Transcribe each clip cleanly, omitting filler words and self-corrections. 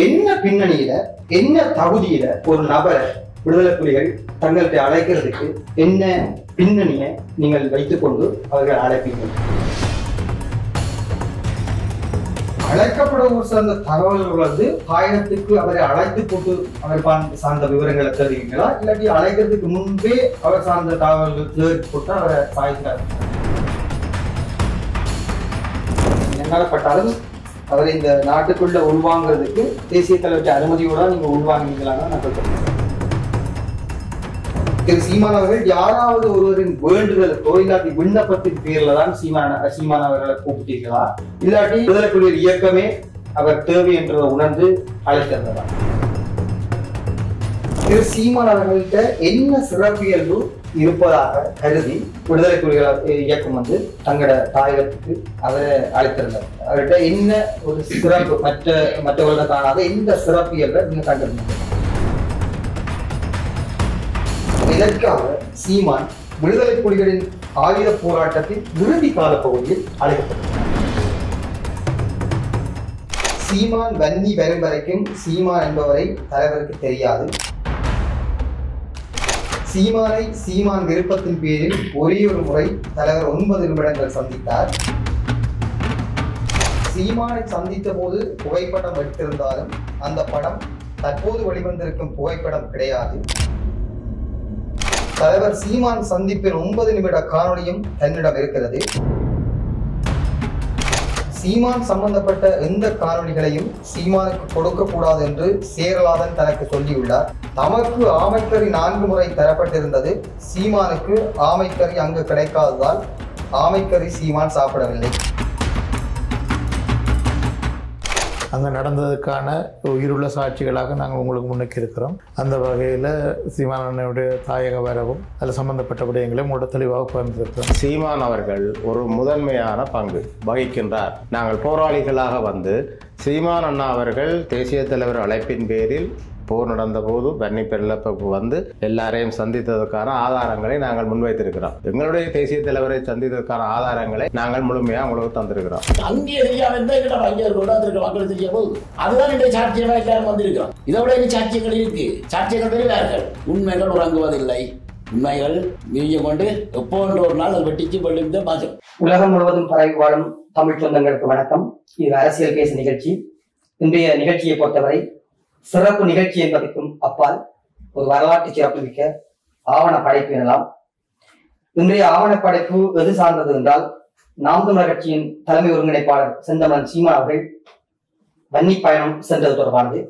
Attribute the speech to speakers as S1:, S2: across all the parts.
S1: என்ன பின்னணியில என்ன தகுதியில ஒரு நபரை விடுதலை புலிகள் தங்களுக்கு அழைக்கிறதுக்கு என்ன பின்னணியை நீங்கள் வைத்துக் கொண்டு அவர்கள் அழைப்பீர்கள்? அழைக்கப்படும் சார்ந்த தகவல்கள் வந்து பயணத்துக்கு அவரை அழைத்து போட்டு அவர் சார்ந்த விவரங்களை தெரிவிங்களா, இல்லாட்டி அழைக்கிறதுக்கு முன்பே அவர் சார்ந்த தகவல்கள் தேடி போட்டு அவரை சாய்க்கிறார்? என்னால்பட்டாலும் அவரை இந்த நாட்டுக்குள்ள உள்வாங்கிறதுக்கு தேசிய தலைவருடைய அனுமதியோட நீங்க உள்வாங்கிங்களான்னு நான் சொல்றேன். திரு சீமான் அவர்கள் யாராவது ஒருவரின் வேண்டுதலுக்கோ இல்லாட்டி விண்ணப்பத்தின் பேர்ல தான் சீமான் அவர்களை கூப்பிட்டீர்களா, இல்லாட்டி விடுதலை புலிகள் இயக்கமே அவர் தேவை என்றதை உணர்ந்து அழைத்திருந்ததா? திரு சீமான் அவர்கள்ட்ட என்ன சிறப்பியல்பு இருப்பதாக கருதி விடுதலை புலிகள் இயக்கம் வந்து தங்களோட தாயகத்துக்கு அவரை அழைத்திருந்தார்? அவர்கிட்ட என்ன ஒரு சிறப்பு மற்றவர்களை காணாத எந்த சிறப்பியல்பை நீங்க கண்டிருந்தீங்க? இதற்காக சீமான் விடுதலை புலிகளின் ஆயுத போராட்டத்தின் இறுதி கால பகுதியில் அழைக்கப்பட்டார். சீமான் வன்னி வரும் வரைக்கும் சீமான் என்பவரை தலைவருக்கு தெரியாது. சீமானை சீமான் விருப்பத்தின் பேரில் ஒரே ஒரு முறை தலைவர் 9 நிமிடங்கள் சந்தித்தார். சீமானை சந்தித்த போது புகைப்படம் எடுத்திருந்தாலும் அந்த படம் தற்போது வெளிவந்திருக்கும் புகைப்படம் கிடையாது. தலைவர் சீமான் சந்திப்பின் 9 நிமிட காணொளியும் தன்னிடம் இருக்கிறது. சீமான் சம்பந்தப்பட்ட எந்த காணொளிகளையும் சீமானுக்கு கொடுக்கக்கூடாது என்று சேரலாதன் தனக்கு சொல்லியுள்ளார். தமக்கு ஆமைக்கறி 4 முறை தரப்பட்டிருந்தது. சீமானுக்கு ஆமைக்கறி அங்கு கிடைக்காததால் ஆமைக்கறி சீமான் சாப்பிடவில்லை.
S2: அங்கே நடந்ததுக்கான உயிருள்ள சாட்சிகளாக நாங்கள் உங்களுக்கு முன்னுக்கு இருக்கிறோம். அந்த வகையில் சீமானுடைய தாயக வரவும் அதில் சம்பந்தப்பட்ட விடயங்களையும் உங்களோட தெளிவாக பகிர்ந்திருக்கிறோம்.
S3: சீமான் அவர்கள் ஒரு முதன்மையான பங்கு வகிக்கின்றார். நாங்கள் போராளிகளாக வந்து சீமான் அண்ணா அவர்கள் தேசிய தலைவர் அழைப்பின் பேரில் போர் நடந்த போது வன்னி பெருளப்புக்கு வந்து எல்லாரையும் சந்தித்ததற்கான ஆதாரங்களை நாங்கள் முன்வைத்திருக்கிறோம். எங்களுடைய தேசிய தலைவரை சந்தித்ததற்கான ஆதாரங்களை நாங்கள் முழுமையாக உங்களுக்கு தந்திருக்கிறோம்.
S4: அங்கே மக்கள் தெரிய போது அதுதான் இந்த சாட்சியமாக எல்லாரும் வந்திருக்கிறோம். இதோட சாட்சியங்கள் இருக்கு, சாட்சியங்கள் பெறுவார்கள். உண்மைகள் உறங்குவதில்லை, உண்மைகள் மீறிய கொண்டு எப்போன்ற ஒரு நாள் அது வெட்டிச்சு வெள்ளிந்த பாசம்.
S1: உலகம் முழுவதும் பரவி வாழும் தமிழ் சொந்தங்களுக்கு வணக்கம். இது அரசியல் பேசு நிகழ்ச்சி. இன்றைய நிகழ்ச்சியை பொறுத்தவரை சிறப்பு நிகழ்ச்சி என்பதற்கும் அப்பால் ஒரு வரலாற்று சிறப்பு மிக்க ஆவண படைப்பு எனலாம். இன்றைய ஆவண படைப்பு எது சார்ந்தது என்றால், நாம் தமிழர் கட்சியின் தலைமை ஒருங்கிணைப்பாளர் செந்தமன் சீமான் அவர்கள் வன்னி பயணம் சென்றது தொடர்பானது.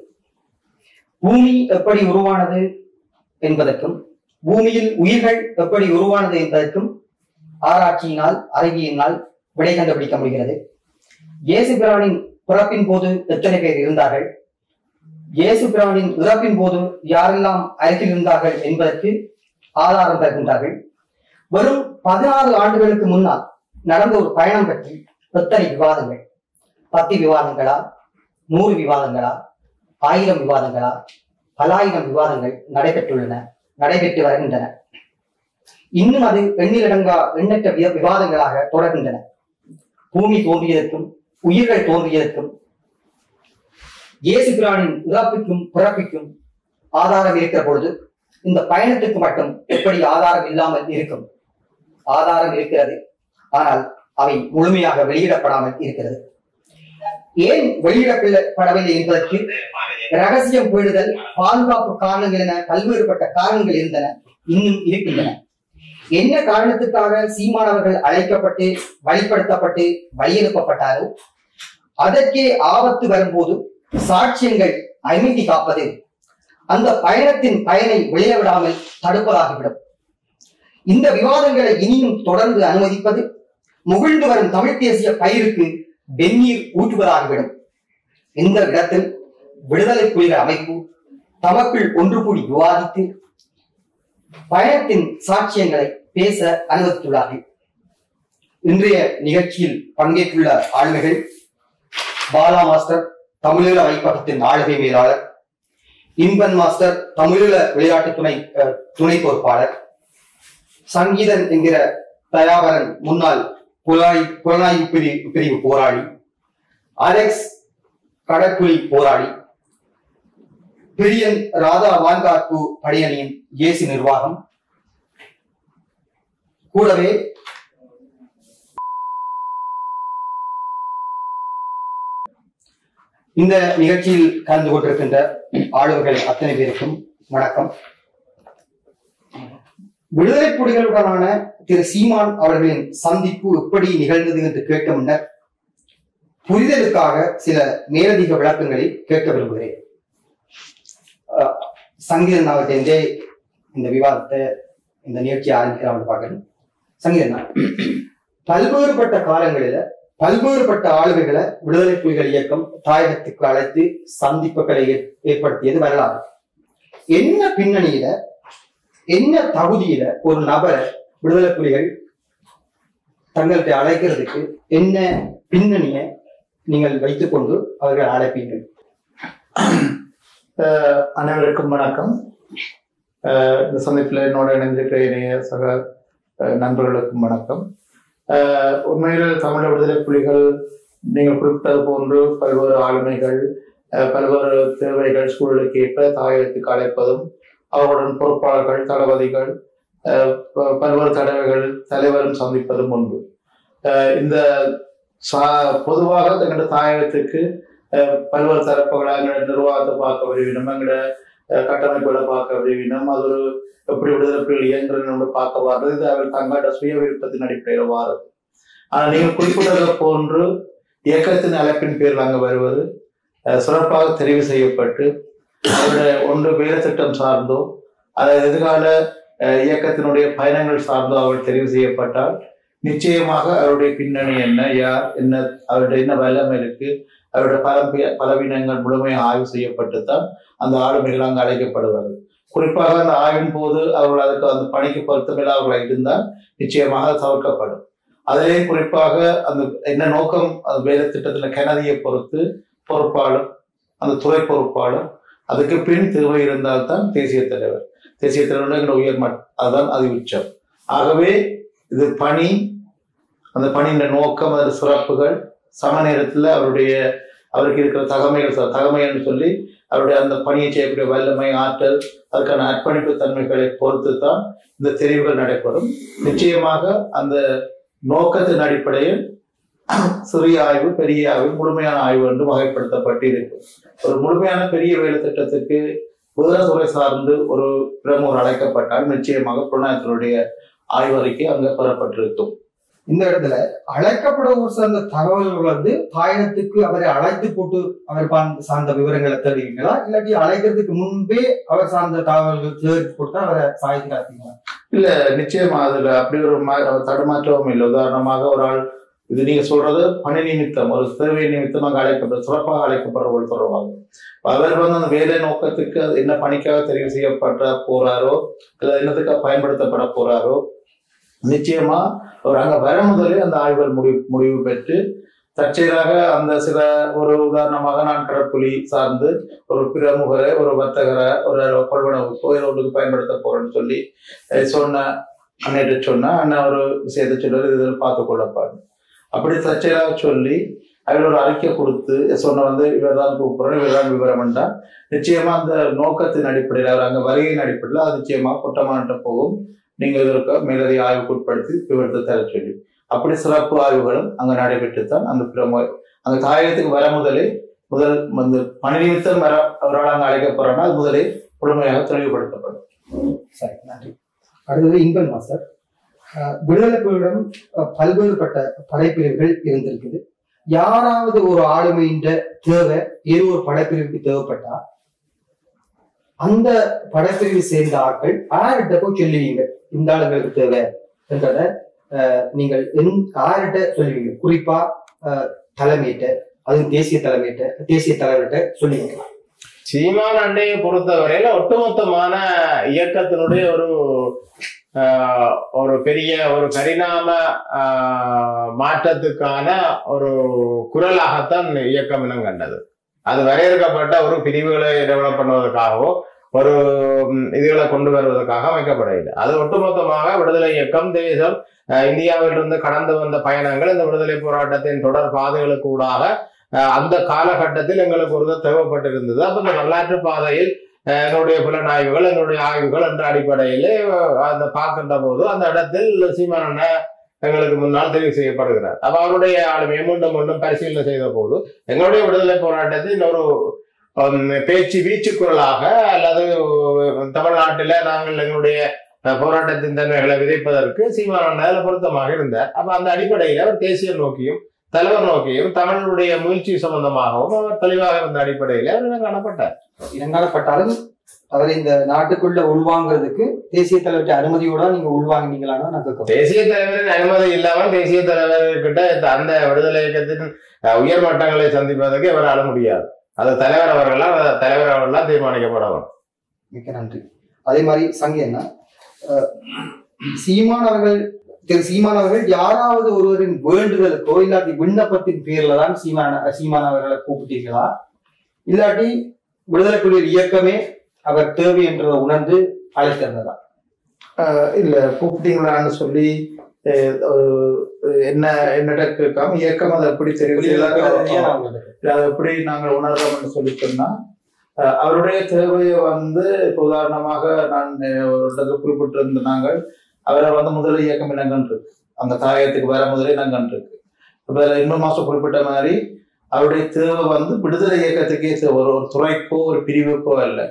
S1: பூமி எப்படி உருவானது என்பதற்கும் பூமியில் உயிர்கள் எப்படி உருவானது என்பதற்கும் ஆராய்ச்சியினால் அறிவியினால் விடை கண்டுபிடிக்க முடிகிறது. இயேசு பிரானின் பிறப்பின் போது எத்தனை பேர் இருந்தார்கள், இயேசு பிரானின் இறப்பின் போது யாரெல்லாம் அருகில் இருந்தார்கள் என்பதற்கு ஆதாரம் தருகின்றார்கள். வெறும் 16 ஆண்டுகளுக்கு முன்னால் நடந்த ஒரு பயணம் பற்றி எத்தனை விவாதங்கள், 10 விவாதங்களா, 100 விவாதங்களா, 1000 விவாதங்களா, பலாயிரம் விவாதங்கள் நடைபெற்று வருகின்றன. இன்னும் அது எண்ணற்ற விவாதங்களாக தொடர்கின்றன. பூமி தோன்றியதற்கும் உயிர்கள் தோன்றியதற்கும் இயேசு பிரானின் இறப்புக்கும் பிறப்பிக்கும் ஆதாரம் இருக்கிற பொழுது இந்த பயணத்துக்கு மட்டும் எப்படி ஆதாரம் இல்லாமல் இருக்கும்? ஆதாரம் இருக்கிறது, ஆனால் அவை முழுமையாக வெளியிடப்படாமல் இருக்கிறது. ஏன் வெளியிடப்படவில்லை என்பதற்கு ரகசியம் பேணுதல், பாதுகாப்பு காரணங்கள் என பல்வேறுபட்ட காரணங்கள் இருந்தன, இன்னும் இருக்கின்றன. என்ன காரணத்துக்காக சீமானவர்கள் அழைக்கப்பட்டு வழிப்படுத்தப்பட்டு வழியெழுப்பப்பட்டாரோ அதற்கே ஆபத்து வரும்போது சாட்சியங்கள் அமைதி காப்பது அந்த பயணத்தின் பயனை விளையவிடாமல் தடுப்பதாகிவிடும். இந்த விவாதங்களை இனியும் தொடர்ந்து அனுமதிப்பது முகிழ்ந்து வரும் தமிழ் தேசிய பயிருக்கு வெந்நீர் ஊற்றுவதாகிவிடும். இந்த இடத்தில் விடுதலை புலிகள் அமைப்பு தமக்குள் ஒன்று கூடி விவாதித்து பயணத்தின் சாட்சியங்களை பேச அனுமதித்துள்ளார்கள். இன்றைய நிகழ்ச்சியில் பங்கேற்றுள்ள ஆளுமைகள்: பாலா மாஸ்டர் தமிழீழ வைப்பகத்தின் ஆளுகை மேலாளர், இன்பன் மாஸ்டர் தமிழீழ விளையாட்டு துணை பொறுப்பாளர், சங்கீதன் என்கிற தயாவரன் முன்னாள் புலனாய்வு பிரிவு போராளி, அலெக்ஸ் கடற்குழி போராளி, பிரியன் ராதா வான்காப்பு படையணியின் ஏசி நிர்வாகம், கூடவே இந்த நிகழ்ச்சியில் கலந்து கொண்டிருக்கின்ற ஆளுநர்கள் அத்தனை பேருக்கும் வணக்கம். விடுதலை புலிகளுடனான திரு சீமான் அவர்களின் சந்திப்பு எப்படி நிகழ்ந்தது என்று கேட்க முன்னர் புரிதலுக்காக சில மேலதிக விளக்கங்களை கேட்க விரும்புகிறேன். சங்கீதன் அவர்கிட்ட இந்த விவாதத்தை, இந்த நிகழ்ச்சியை ஆரம்பிக்கிறாங்க பார்க்கணும். சங்கீதன், பல்வேறுபட்ட காலங்களில பல்வேறுபட்ட ஆளுமைகளை விடுதலை புலிகள் இயக்கம் தாயகத்துக்கு அழைத்து சந்திப்புகளை ஏற்படுத்தியது வரலாறு. என்ன பின்னணியில, என்ன தகுதியில ஒரு நபரை விடுதலை புலிகள் தங்களுக்கு அழைக்கிறதுக்கு என்ன பின்னணிய நீங்கள் வைத்துக் கொண்டு அவர்கள் அழைப்பீர்கள்?
S2: அனைவருக்கும் வணக்கம். இந்த சந்திப்பில் என்னோட இணைந்திருக்கிற இணைய சக நண்பர்களுக்கும் வணக்கம். உண்மையில் தமிழ் விடுதலை புலிகள் நீங்கள் குறிப்பிட்டது போன்று பல்வேறு ஆளுமைகள், பல்வேறு தேவைகள், சூழலுக்கு ஏற்ப தாயகத்துக்கு அழைப்பதும், அவருடன் பொறுப்பாளர்கள், தளபதிகள், பல்வேறு தடவைகள் தலைவரும் சந்திப்பதும் உண்டு. இந்த பொதுவாக எங்களோட தாயகத்துக்கு பல்வேறு தரப்புகளாக எங்களோட நிர்வாகத்தை பார்க்க விரும்பினோம், எங்களோட கட்டமைப்புகளை பார்க்க விரும்பினோம், அது ஒரு எப்படி விடுதலை புலிகள் இயங்குறது பார்க்க வர்றது, இது அவர் தங்களோட சுய விருப்பத்தின் அடிப்படையில் வாரது. ஆனால் நீங்கள் குறிப்பிட்டதை போன்று இயக்கத்தின் அழைப்பின் பேரில் அங்கே வருவது சிறப்பாக தெரிவு செய்யப்பட்டு அவருடைய ஒன்று வேலை திட்டம் சார்ந்தோ அதை எதிர்கால இயக்கத்தினுடைய பயணங்கள் சார்ந்தோ அவர் தெரிவு செய்யப்பட்டால் நிச்சயமாக அவருடைய பின்னணி என்ன, யார் என்ன, அவருடைய என்ன வல்லமை இருக்கு, அவருடைய பலவீனங்கள் முழுமையாக ஆய்வு செய்யப்பட்டுத்தான் அந்த ஆளுமைகள் அங்கு அழைக்கப்படுவார்கள். குறிப்பாக அந்த ஆய்வின் போது அவர்கள் அதுக்கு அந்த பணிக்கு பொருத்தமில்லாதவர்களாக இருந்தால் நிச்சயமாக தவிர்க்கப்படும். அதிலே குறிப்பாக அந்த என்ன நோக்கம், அந்த வேலை திட்டத்துல கெனதியை பொறுத்து பொறுப்பாளர், அந்த துறை பொறுப்பாளர், அதுக்கு பின் தேவை இருந்தால்தான் தேசிய தலைவர். தேசிய தலைவர் உயர்மட், அதுதான் அது உச்சம். ஆகவே இது பணி, அந்த பணியின் நோக்கம், அது சிறப்புகள், சம நேரத்தில் அவருக்கு இருக்கிற தகமைன்னு சொல்லி அவருடைய அந்த பணியை செய்யக்கூடிய வல்லமை, ஆற்றல், அதற்கான அர்ப்பணிப்பு தன்மைகளை பொறுத்து தான் இந்த தெரிவுகள் நடைபெறும். நிச்சயமாக அந்த நோக்கத்தின் அடிப்படையில் சிறிய ஆய்வு, பெரிய ஆய்வு, முழுமையான ஆய்வு என்று வகைப்படுத்தப்பட்டு இருக்கும். ஒரு முழுமையான பெரிய வேலை திட்டத்துக்கு முதலத்துறை சார்ந்து ஒரு பிரமுகர் அழைக்கப்பட்டால் நிச்சயமாக புலனாய்வுடைய ஆய்வறிக்கை அங்க பெறப்பட்டிருக்கும்.
S1: இந்த இடத்துல அழைக்கப்படுவோர் சார்ந்த தகவல்கள் தாயகத்துக்கு அவரை அழைத்து போட்டு அவர் சார்ந்த விவரங்களை தெரிவிங்களா, இல்லாட்டி அழைக்கிறதுக்கு முன்பே அவர் சார்ந்த தகவல்கள் சேகரித்து போட்டு அவரை சாயத்துக்கு அழைப்பீங்களா?
S2: இல்ல, நிச்சயமா அதுல அப்படி ஒரு தடுமாற்றமும் இல்லை. உதாரணமாக ஒரு ஆள், இது நீங்க சொல்றது பணி நிமித்தம், ஒரு தேவை நிமித்தம் அங்கே அழைக்கப்படுற, சிறப்பாக அழைக்கப்படுறவர்கள் தொடர்பாக அவர் அந்த வேலை நோக்கத்துக்கு என்ன பணிக்காக தெரிவு செய்யப்பட்ட போறாரோ, இல்லை என்னத்துக்காக பயன்படுத்தப்பட போறாரோ, நிச்சயமா அவர் அங்க வர முதலே அந்த ஆய்வுகள் முடிவு பெற்று தற்செயலாக அந்த சில ஒரு உதாரணமாக நான் கடற்புலி சார்ந்து ஒரு பிரமுகரை, ஒரு வர்த்தகரை, ஒரு கொள்வனவு ஒன்றுக்கு பயன்படுத்த போறேன்னு சொல்லி சொன்ன அண்ணன் ஒரு விஷயத்தை சொல்றாரு, இதில் பார்த்து கொள்ளப்பாரு. அப்படி தற்செயலாக சொல்லி அதில் ஒரு அறிக்கை கொடுத்து இவர் தான் கூப்பிடுறோம், இவர் தான் விவரம் தான் நிச்சயமா அந்த நோக்கத்தின் அடிப்படையில், அவர் அங்க வருகையின் அடிப்படையில் அது நிச்சயமா குற்றமானட்ட போகும். நீங்க இதற்கு மேலதிக ஆய்வுக்கு உட்படுத்தி விவரத்தை தர சொல்லி அப்படி சிறப்பு ஆய்வுகளும் அங்க நடைபெற்றுத்தான் அந்த தாயகத்துக்கு வர முதல் வந்து பணி நிமித்தம் வர அவரால் அங்க அழைக்கப்படுறோம்னா அது முதலே முழுமையாக தெளிவுபடுத்தப்படும்.
S1: சரி, நன்றி. அடுத்தது இன்பன் மாஸ்டர், விடுதலை புலிகளிடம் பல்வேறுபட்ட படைப்பிரிவுகள் இருந்திருக்குது. யாராவது ஒரு ஆளுமையின் தேவை ஏதோ ஒரு படைப்பிரிவுக்கு தேவைப்பட்டா அந்த படைப்பிரிவு சேர்ந்த ஆட்கள் யார்கிட்ட போய் சொல்லுவீங்க, இந்த ஆளுங்களுக்கு தேவை என்றத நீங்கள் யார்கிட்ட சொல்லுவீங்க? குறிப்பா தலைமையிட்ட, அதுவும் தேசிய தலைவர்கிட்ட சொல்லுவீங்க.
S3: சீமான் அண்டையை பொறுத்தவரையில ஒட்டுமொத்தமான இயக்கத்தினுடைய ஒரு பெரிய ஒரு பரிணாம மாற்றத்துக்கான ஒரு குரலாகத்தான் இயக்கம் இனம் கண்டது. அது வரையறுக்கப்பட்ட ஒரு பிரிவுகளை டெவலப் பண்ணுவதற்காகவோ ஒரு இதுகளை கொண்டு வருவதற்காக அமைக்கப்படவில்லை. அது ஒட்டுமொத்தமாக விடுதலை இயக்கம், தேசம், இந்தியாவிலிருந்து கடந்து வந்த பயணங்கள், இந்த விடுதலை போராட்டத்தின் தொடர் பாதைகளுக்கு ஊடாக அந்த காலகட்டத்தில் எங்களுக்கு ஒரு தேவைப்பட்டிருந்தது. அப்ப இந்த வரலாற்று பாதையில் எங்களுடைய புலனாய்வுகள் எங்களுடைய ஆய்வுகள் என்ற அடிப்படையில் அந்த பார்க்கின்ற போது அந்த இடத்தில் சீமான் எங்களுக்கு முன்னால் தெரிவு செய்யப்படுகிறார். அப்ப அவருடைய ஆளுமையை மீண்டும் மீண்டும் பரிசீலனை செய்த போது எங்களுடைய விடுதலை போராட்டத்தின் ஒரு பேச்சு வீச்சுக்குரலாக அல்லது தமிழ்நாட்டில நாங்கள் எங்களுடைய போராட்டத்தின் தன்மைகளை விதைப்பதற்கு சீமான் பொருத்தமாக இருந்தார். அப்ப அந்த அடிப்படையில் அவர் தேசிய நோக்கியும் தலைவர் நோக்கியும் தமிழுடைய முயற்சி சம்பந்தமாகவும் அவர் தெளிவாக இருந்த அடிப்படையில் அவர் இனங்காணப்பட்டார்.
S1: இனங்காணப்பட்டாலும் அவர் இந்த நாட்டுக்குள்ள உள்வாங்கிறதுக்கு தேசிய தலைவர்கிட்ட அனுமதியோட நீங்க உள்வாங்கினீங்களான்னு நான் கேட்க.
S3: தேசிய தலைவரின் அனுமதி இல்லாமல் தேசிய தலைவர்கிட்ட அந்த விடுதலை இயக்கத்தின் உயர் மட்டங்களை சந்திப்பதற்கு இவரால் முடியாது. அது தலைவர் அவர்களால் தீர்மானிக்கப்படவும்.
S1: மிக்க நன்றி. அதே மாதிரி சங்கி திரு சீமான் அவர்கள் யாராவது ஒருவரின் வேண்டுதலுக்கோ இல்லாட்டி விண்ணப்பத்தின் பேர்ல தான் சீமான் அவர்களை கூப்பிட்டீர்களா, இல்லாட்டி விடுதலை புலிகள் இயக்கமே அவர் தேவை என்றதை உணர்ந்து அழைத்திருந்ததா?
S2: இல்ல கூப்பிட்டீங்களான்னு சொல்லி என்னிட கேட்காம இயக்கம் அதை எப்படி தெரியும் அதை எப்படி நாங்கள் உணர்றோம்னு சொல்லி சொன்னா, அவருடைய தேவையை உதாரணமாக நான் குறிப்பிட்டிருந்த நாங்கள் அவரை முதல இயக்கம் இனங்கன்று இருக்கு, அந்த தாயத்துக்கு வர முதலே இனங்கன்று இருக்கு. இப்ப இன்னொரு மாசம் குறிப்பிட்ட மாதிரி அவருடைய தேவை விடுதலை இயக்கத்துக்கே ஒரு துறைக்கோ ஒரு பிரிவுக்கோ அல்ல,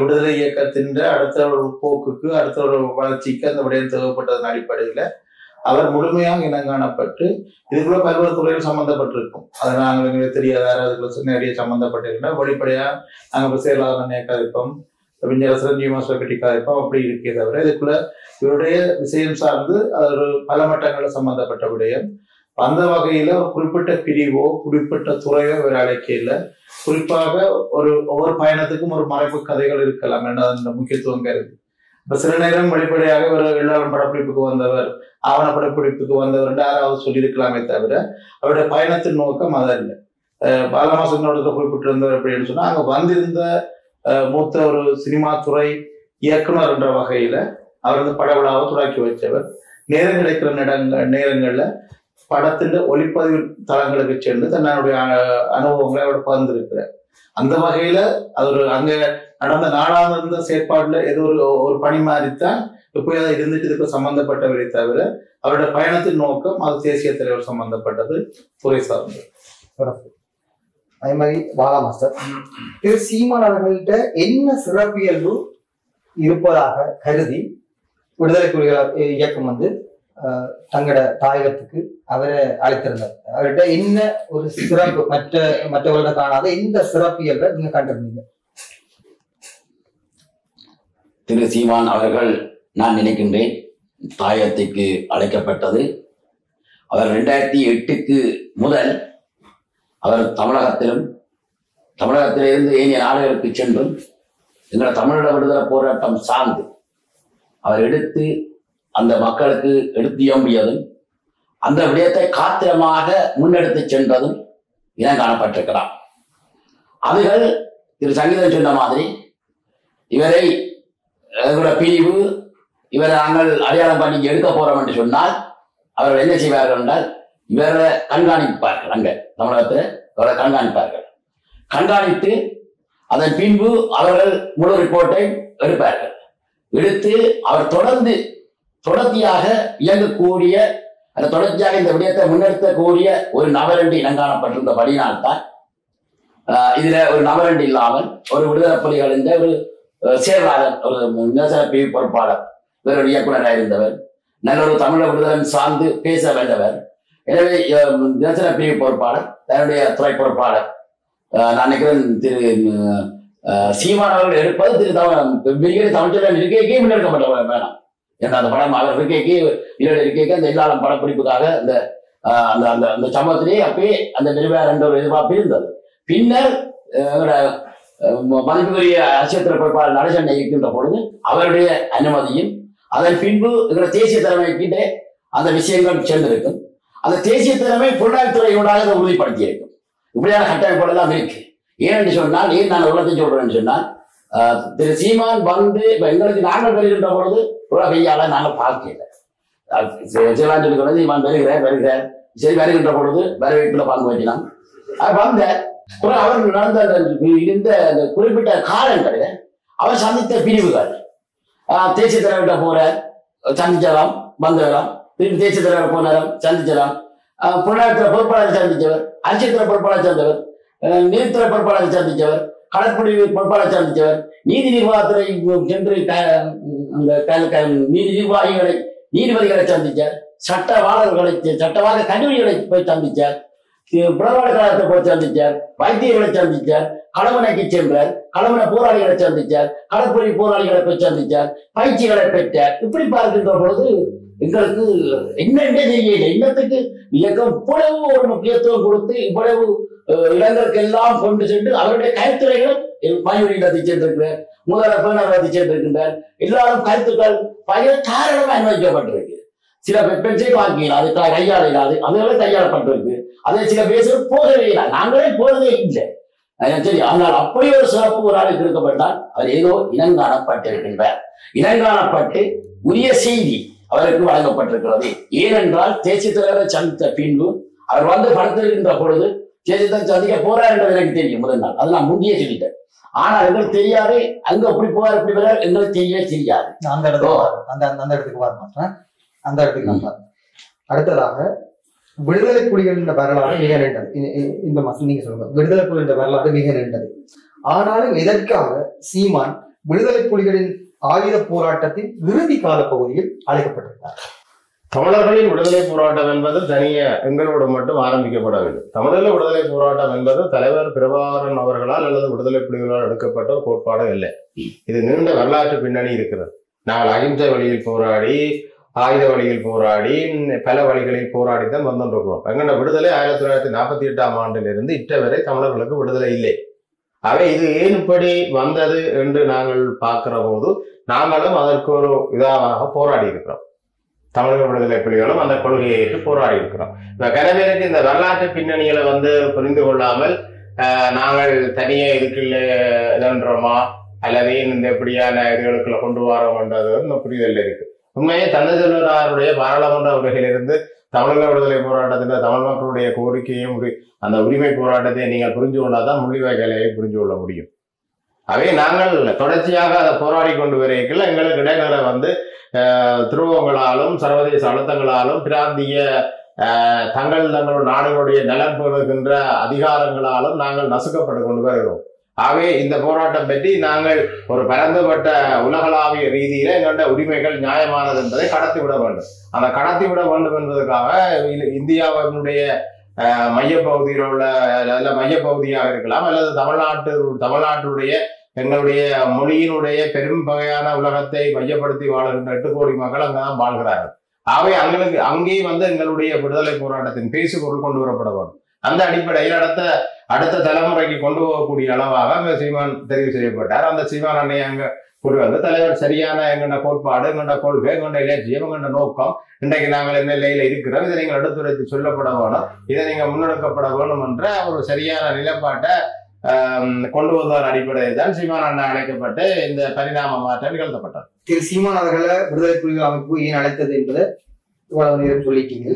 S2: விடுதலை இயக்கத்தின் அடுத்த ஒரு போக்குக்கு அடுத்த ஒரு வளர்ச்சிக்கு அந்த விடயம் தேவைப்பட்டதன் அடிப்படையில அவர் முழுமையாக இனங்காணப்பட்டு இதுக்குள்ள பல்வேறு துறைகள் சம்பந்தப்பட்டிருக்கும். அதை நாங்கள் எங்களுக்கு தெரியாத அதுக்குள்ள நிறைய சம்பந்தப்பட்டிருக்கோம். வெளிப்படையா நாங்கள் செயலாளர் நேக்காதிப்போம் விஞ்ஞான ஜீவமாச கட்டிக்காதிப்போம் அப்படி இருக்கே தவிர இதுக்குள்ள இவருடைய விஷயம் சார்ந்து அது ஒரு பல மட்டங்களில் சம்பந்தப்பட்ட விடயம். அந்த வகையில ஒரு குறிப்பிட்ட பிரிவோ குறிப்பிட்ட துறையோ இவர் அழைக்கையில குறிப்பாக ஒவ்வொரு பயணத்துக்கும் ஒரு மறைப்பு கதைகள் இருக்கலாம் என்ற அந்த முக்கியத்துவம் கருது. இப்ப சில நேரம் வெளிப்படையாக ஒரு எல்லாரும் படப்பிடிப்புக்கு வந்தவர் ஆவண படப்பிடிப்புக்கு வந்தவர் யாராவது சொல்லியிருக்கலாமே தவிர அவருடைய பயணத்தின் நோக்கம் அதல்ல. பாலமாசனோட குறிப்பிட்டிருந்தவர் அப்படின்னு சொன்னா அங்க வந்திருந்த மூத்த ஒரு சினிமா துறை இயக்குனர் என்ற வகையில அவர் படவிழாவை துடாக்கி வச்சவர். நேரம் கிடைக்கிற நேரங்கள்ல படத்தின் ஒளிப்பதிவு தளங்களுக்கு சென்று தன்னுடைய அனுபவங்களை அவர் பகிர்ந்திருக்கிறார். அந்த வகையில அது அங்க நடந்த நாடாந்த செயற்பாடுல ஏதோ ஒரு பணி மாதிரித்தான் எப்போது இருந்துட்டு இதுக்கு சம்பந்தப்பட்டவரை தவிர அவருடைய பயணத்தின் நோக்கம் அது தேசிய தலைவர் சம்பந்தப்பட்டது, துறை சார்ந்தது.
S1: அதே மாதிரி பாலா மாஸ்டர், திரு சீமான் அவர்கள்ட்ட என்ன சிறப்பியல்பு இருப்பதாக கருதி விடுதலை புலிகள் இயக்கம் தங்களோட தாயகத்துக்கு அவரை அழைத்திருந்தார்? அவர்கிட்ட என்ன ஒரு சிறப்பு மற்றவர்கள காணாத எந்த சிறப்பியல்பை நீங்க கண்டிருந்தீங்க?
S4: திரு சீமான் அவர்கள் நான் நினைக்கின்றேன் தாயகத்துக்கு அழைக்கப்பட்டது அவர் 2008 முதல் அவர் தமிழகத்திலிருந்து ஏனைய நாடுகளுக்கு சென்றும் எங்களோட தமிழீழ விடுதலை போராட்டம் சார்ந்து அவர் எடுத்து அந்த மக்களுக்கு எடுத்து எம்பியதும் அந்த விடயத்தை காத்திரமாக முன்னெடுத்து சென்றதும் இனம் காணப்பட்டிருக்கிறார். அதுகள் திரு சங்கீதன் சொன்ன மாதிரி இவரை பிரிவு இவரை நாங்கள் அடையாளம் பண்ணி எடுக்க போறோம் என்று சொன்னால் அவர்கள் என்ன செய்வார்கள் என்றால் இவரை கண்காணிப்பார்கள். அங்க தமிழகத்தில் அவரை கண்காணித்து அதன் பின்பு அவர்கள் முழு ரிப்போர்ட்டை எடுப்பார்கள். எடுத்து அவர் தொடர்ச்சியாக இயங்கக்கூடிய அந்த தொடர்ச்சியாக இந்த விடயத்தை முன்னெடுக்கக்கூடிய ஒரு நபர் என்று இனங்காணப்பட்டிருந்தபடியினால்தான் இதுல ஒரு நபர் என்று இல்லாமல் ஒரு விடுதலை புலிகள் என்ற ஒரு செயலாளர் ஒரு நிரசன பிரிவு பொறுப்பாளர் வேறொரு இயக்குநராக இருந்தவர், நல்ல ஒரு தமிழ விடுதலை சார்ந்து பேச வேண்டவர். எனவே நிரசன பிரிவு பொறுப்பாளர் தன்னுடைய துறை பொறுப்பாளர் நான் நினைக்கிறேன் திரு சீமான் அவர்கள் எடுப்பது திரு தமிழ்ச்செல்வன் இருக்கைக்கே முன்னெடுக்கப்பட்ட வேணாம் என்ற அந்த படம் அவர் இருக்கைக்கு இருக்கைக்கு அந்த எல்லாரும் படப்பிடிப்புக்காக அந்த அந்த அந்த அந்த சம்பவத்திலேயே அப்பயே அந்த நிறைவேற என்ற ஒரு எதிர்பார்ப்பு இருந்தது. பின்னர் மதிப்புக்குரிய அரசியல் பொறுப்பாளர் நடேசன் இருக்கின்ற பொழுது அவருடைய அனுமதியும் அதன் பின்பு எங்களுடைய தேசிய தலைமைக்கிட்டே அந்த விஷயங்கள் சேர்ந்திருக்கும். அந்த தேசிய தலைமை பொருளாதாரத்துறையோடாக அதை உறுதிப்படுத்தியிருக்கும். இப்படியான கட்டமைப்புகள் எல்லாம் இருக்கு. ஏனென்று சொன்னால் ஏன் நான் உள்ளத்தை சொல்றேன்னு சொன்னால் திரு சீமான் எங்களுக்கு நாங்கள் வருகின்ற பொழுது கையால நாங்கள் பார்க்கல. சிவலான் சொல்லிக்கிறது சீமான் வருகிறார் சரி வருகின்ற பொழுது வரவேற்புல பங்கு வைக்கலாம். அது வந்த அவர் நடந்த இருந்த அந்த குறிப்பிட்ட காலங்களில் அவர் சந்தித்த பிரிவுகள் தேசிய தலைவர்கிட்ட போற சந்திச்சலாம், வந்துடலாம், திருப்பி தேசிய தலைவர் போனாரம் சந்திச்சலாம், புலனாய்வுத்துறை பொறுப்பாளர் சந்திச்சவர், அரசியல்துறை பொறுப்பாளர் சந்தித்தவர், நீதித்துறை பொறுப்பாளர் சந்திச்சவர், கடற்படை பொறுப்பாளர் சந்திச்சவர், நீதி நிர்வாகத்துறை சென்று நீதி நிர்வாகிகளை நீதிபதிகளை சந்திச்சார், சட்டவாத கல்லூரிகளை போய் சந்திச்சார், புலனாய்வு கழகத்தை போய் சந்திச்சார், வைத்தியர்களை சந்திச்சார், களமனைக்கு சென்றார், களமன போராளிகளை சந்திச்சார், கடற்படை போராளிகளை போய் சந்திச்சார், பயிற்சிகளை பெற்றார். இப்படி பார்க்கின்ற பொழுது எங்களுக்கு என்னென்னே தெரியல. இன்னத்துக்கு இயக்கம் இவ்வளவு ஒரு முக்கியத்துவம் கொடுத்து இவ்வளவு இடங்களுக்கு எல்லாம் கொண்டு சென்று அவருடைய கருத்துரைகள் பணியுரைகளை சென்றிருக்கிறார், முதல்வர் பேணர்களை சென்றிருக்கின்றார். எல்லாரும் கருத்துக்கள் பல காரணமாக அனுமதிக்கப்பட்டிருக்கு. சில பெண்சை வாங்கிக்கலாம், அது கையாள இல்லாது அதுவே கையாளப்பட்டிருக்கு. அதே சில பேசுறது போகவே இல்லை, நாங்களே போறதே இல்லை. சரி, ஆனால் அப்படி ஒரு சிறப்பு ஒரு ஆளுக்கு இருக்கப்பட்டால் அவர் ஏதோ இனங்காணப்பட்டிருக்கின்றார். இனங்காணப்பட்டு உரிய செய்தி அவருக்கு வழங்கப்பட்டிருக்கிறது. ஏனென்றால் தேசிய தலைவரை சந்தித்த பின்பு அவர் வந்து படத்திருக்கின்ற பொழுது தேசியத்தை சந்திக்க போறார் என்றது எனக்கு தெரியும் முதல் நாள். அது நான் முந்தைய சொல்லிட்டேன். ஆனால் எங்களுக்கு தெரியாது அங்க அப்படி போவார் இப்படி வரார் எங்களுக்கு தெரியவே தெரியாது.
S1: அந்த இடத்துக்கு வர மாட்டேன். அந்த இடத்துக்கு நான் அடுத்ததாக விடுதலை புலிகளின் வரலாறு மிக நீண்டது. இந்த மாசம் நீங்க சொல்லுங்க, விடுதலை புலிகளின் வரலாறு மிக நீண்டது. ஆனாலும் எதற்காக சீமான் விடுதலை புலிகளின் ஆயுத போராட்டத்தின் இறுதி கால பகுதியில் அழைக்கப்பட்டிருந்தார்?
S3: தமிழர்களின் விடுதலை போராட்டம் என்பது தனிய எங்களோடு மட்டும் ஆரம்பிக்கப்படவில்லை. தமிழக விடுதலை போராட்டம் என்பது தலைவர் பிரபாகரன் அவர்களால் அல்லது விடுதலை புலிகளால் எடுக்கப்பட்ட ஒரு கோட்பாடு இல்லை. இது நீண்ட வரலாற்று பின்னணி இருக்கிறது. நாங்கள் அகிம்சை வழியில் போராடி, ஆயுத வழியில் போராடி, பல வழிகளில் போராடித்தான் வந்துருக்கிறோம். எங்களோட விடுதலை 1948ஆம் ஆண்டிலிருந்து இட்ட வரை தமிழர்களுக்கு விடுதலை இல்லை. அவை இது ஏன் இப்படி வந்தது என்று நாங்கள் பார்க்கிற போது நாங்களும் அதற்கு ஒரு இதாக போராடி இருக்கிறோம். தமிழக விடுதலை புலிகளும் அந்த கொள்கையை ஏற்று போராடி இருக்கிறோம். இப்ப கனவேருக்கு இந்த வரலாற்று பின்னணிகளை புரிந்து கொள்ளாமல் நாங்கள் தனியே இதுக்குள்ள இதன்றோமா அல்லது இந்த எப்படியான இதுகளுக்குள்ள கொண்டு வரோம்ன்றது புரிதல் இருக்கு. உண்மையே தந்தை செல்வராருடைய பாராளுமன்ற உரையிலிருந்து தமிழக விடுதலை போராட்டத்தில் தமிழ் மக்களுடைய கோரிக்கையும் அந்த உரிமை போராட்டத்தை நீங்கள் புரிஞ்சு கொண்டாதான் முள்ளிவாய்க்காலையை புரிஞ்சு கொள்ள முடியும். அவை நாங்கள் தொடர்ச்சியாக அதை போராடி கொண்டு வரையில் எங்களுக்கு இடைநிலை துருவங்களாலும் சர்வதேச அழுத்தங்களாலும் பிராந்திய தங்களுடைய நாடுகளுடைய நலன் பெறுகின்ற அதிகாரங்களாலும் நாங்கள் நசுக்கப்பட்டு கொண்டு வருகிறோம். ஆகவே இந்த போராட்டம் பற்றி நாங்கள் ஒரு பரந்துபட்ட உலகளாவிய ரீதியில எங்களுடைய உரிமைகள் நியாயமானது என்பதை கடத்திவிட வேண்டும். அந்த கடத்திவிட வேண்டும் என்பதற்காக இந்தியாவினுடைய மையப்பகுதியில் உள்ள மையப்பகுதியாக இருக்கலாம் அல்லது தமிழ்நாட்டுடைய எங்களுடைய மொழியினுடைய பெரும் வகையான உலகத்தை மையப்படுத்தி வாழுகின்ற 8 கோடி மக்கள் அங்கதான் வாழ்கிறார்கள். ஆகவே அங்கே எங்களுடைய விடுதலை போராட்டத்தின் பேசுபொருள் கொண்டு வரப்பட வேண்டும். அந்த அடிப்படையில் அடுத்த தலைமுறைக்கு கொண்டு போகக்கூடிய அளவாக அங்க சீமான் தெரிவு செய்யப்பட்டார். அந்த சீமான் அன்னை அங்க தலைவர் சரியான எங்கண்ட கோட்பாடு, எங்கண்ட கொள்கை, எங்கண்ட இலட்சியம், எங்கண்ட நோக்கம் இன்றைக்கு நாங்கள் என்ன நிலையில இருக்கிறோம், இதை நீங்கள் எடுத்துரைத்து சொல்லப்பட வேணும், இதை நீங்க முன்னெடுக்கப்பட வேணும் என்ற ஒரு சரியான நிலைப்பாட்டை கொண்டு வந்ததன் அடிப்படையில் தான் சீமான் அண்ணா அழைக்கப்பட்டு இந்த பரிணாம மாற்றம் நிகழ்த்தப்பட்டது.
S1: திரு சீமான் அவர்களை விடுதலை புலிகள் அமைப்பு ஏன் அழைத்தது என்பதை இவ்வளவு நேரம் சொல்லிட்டீங்க.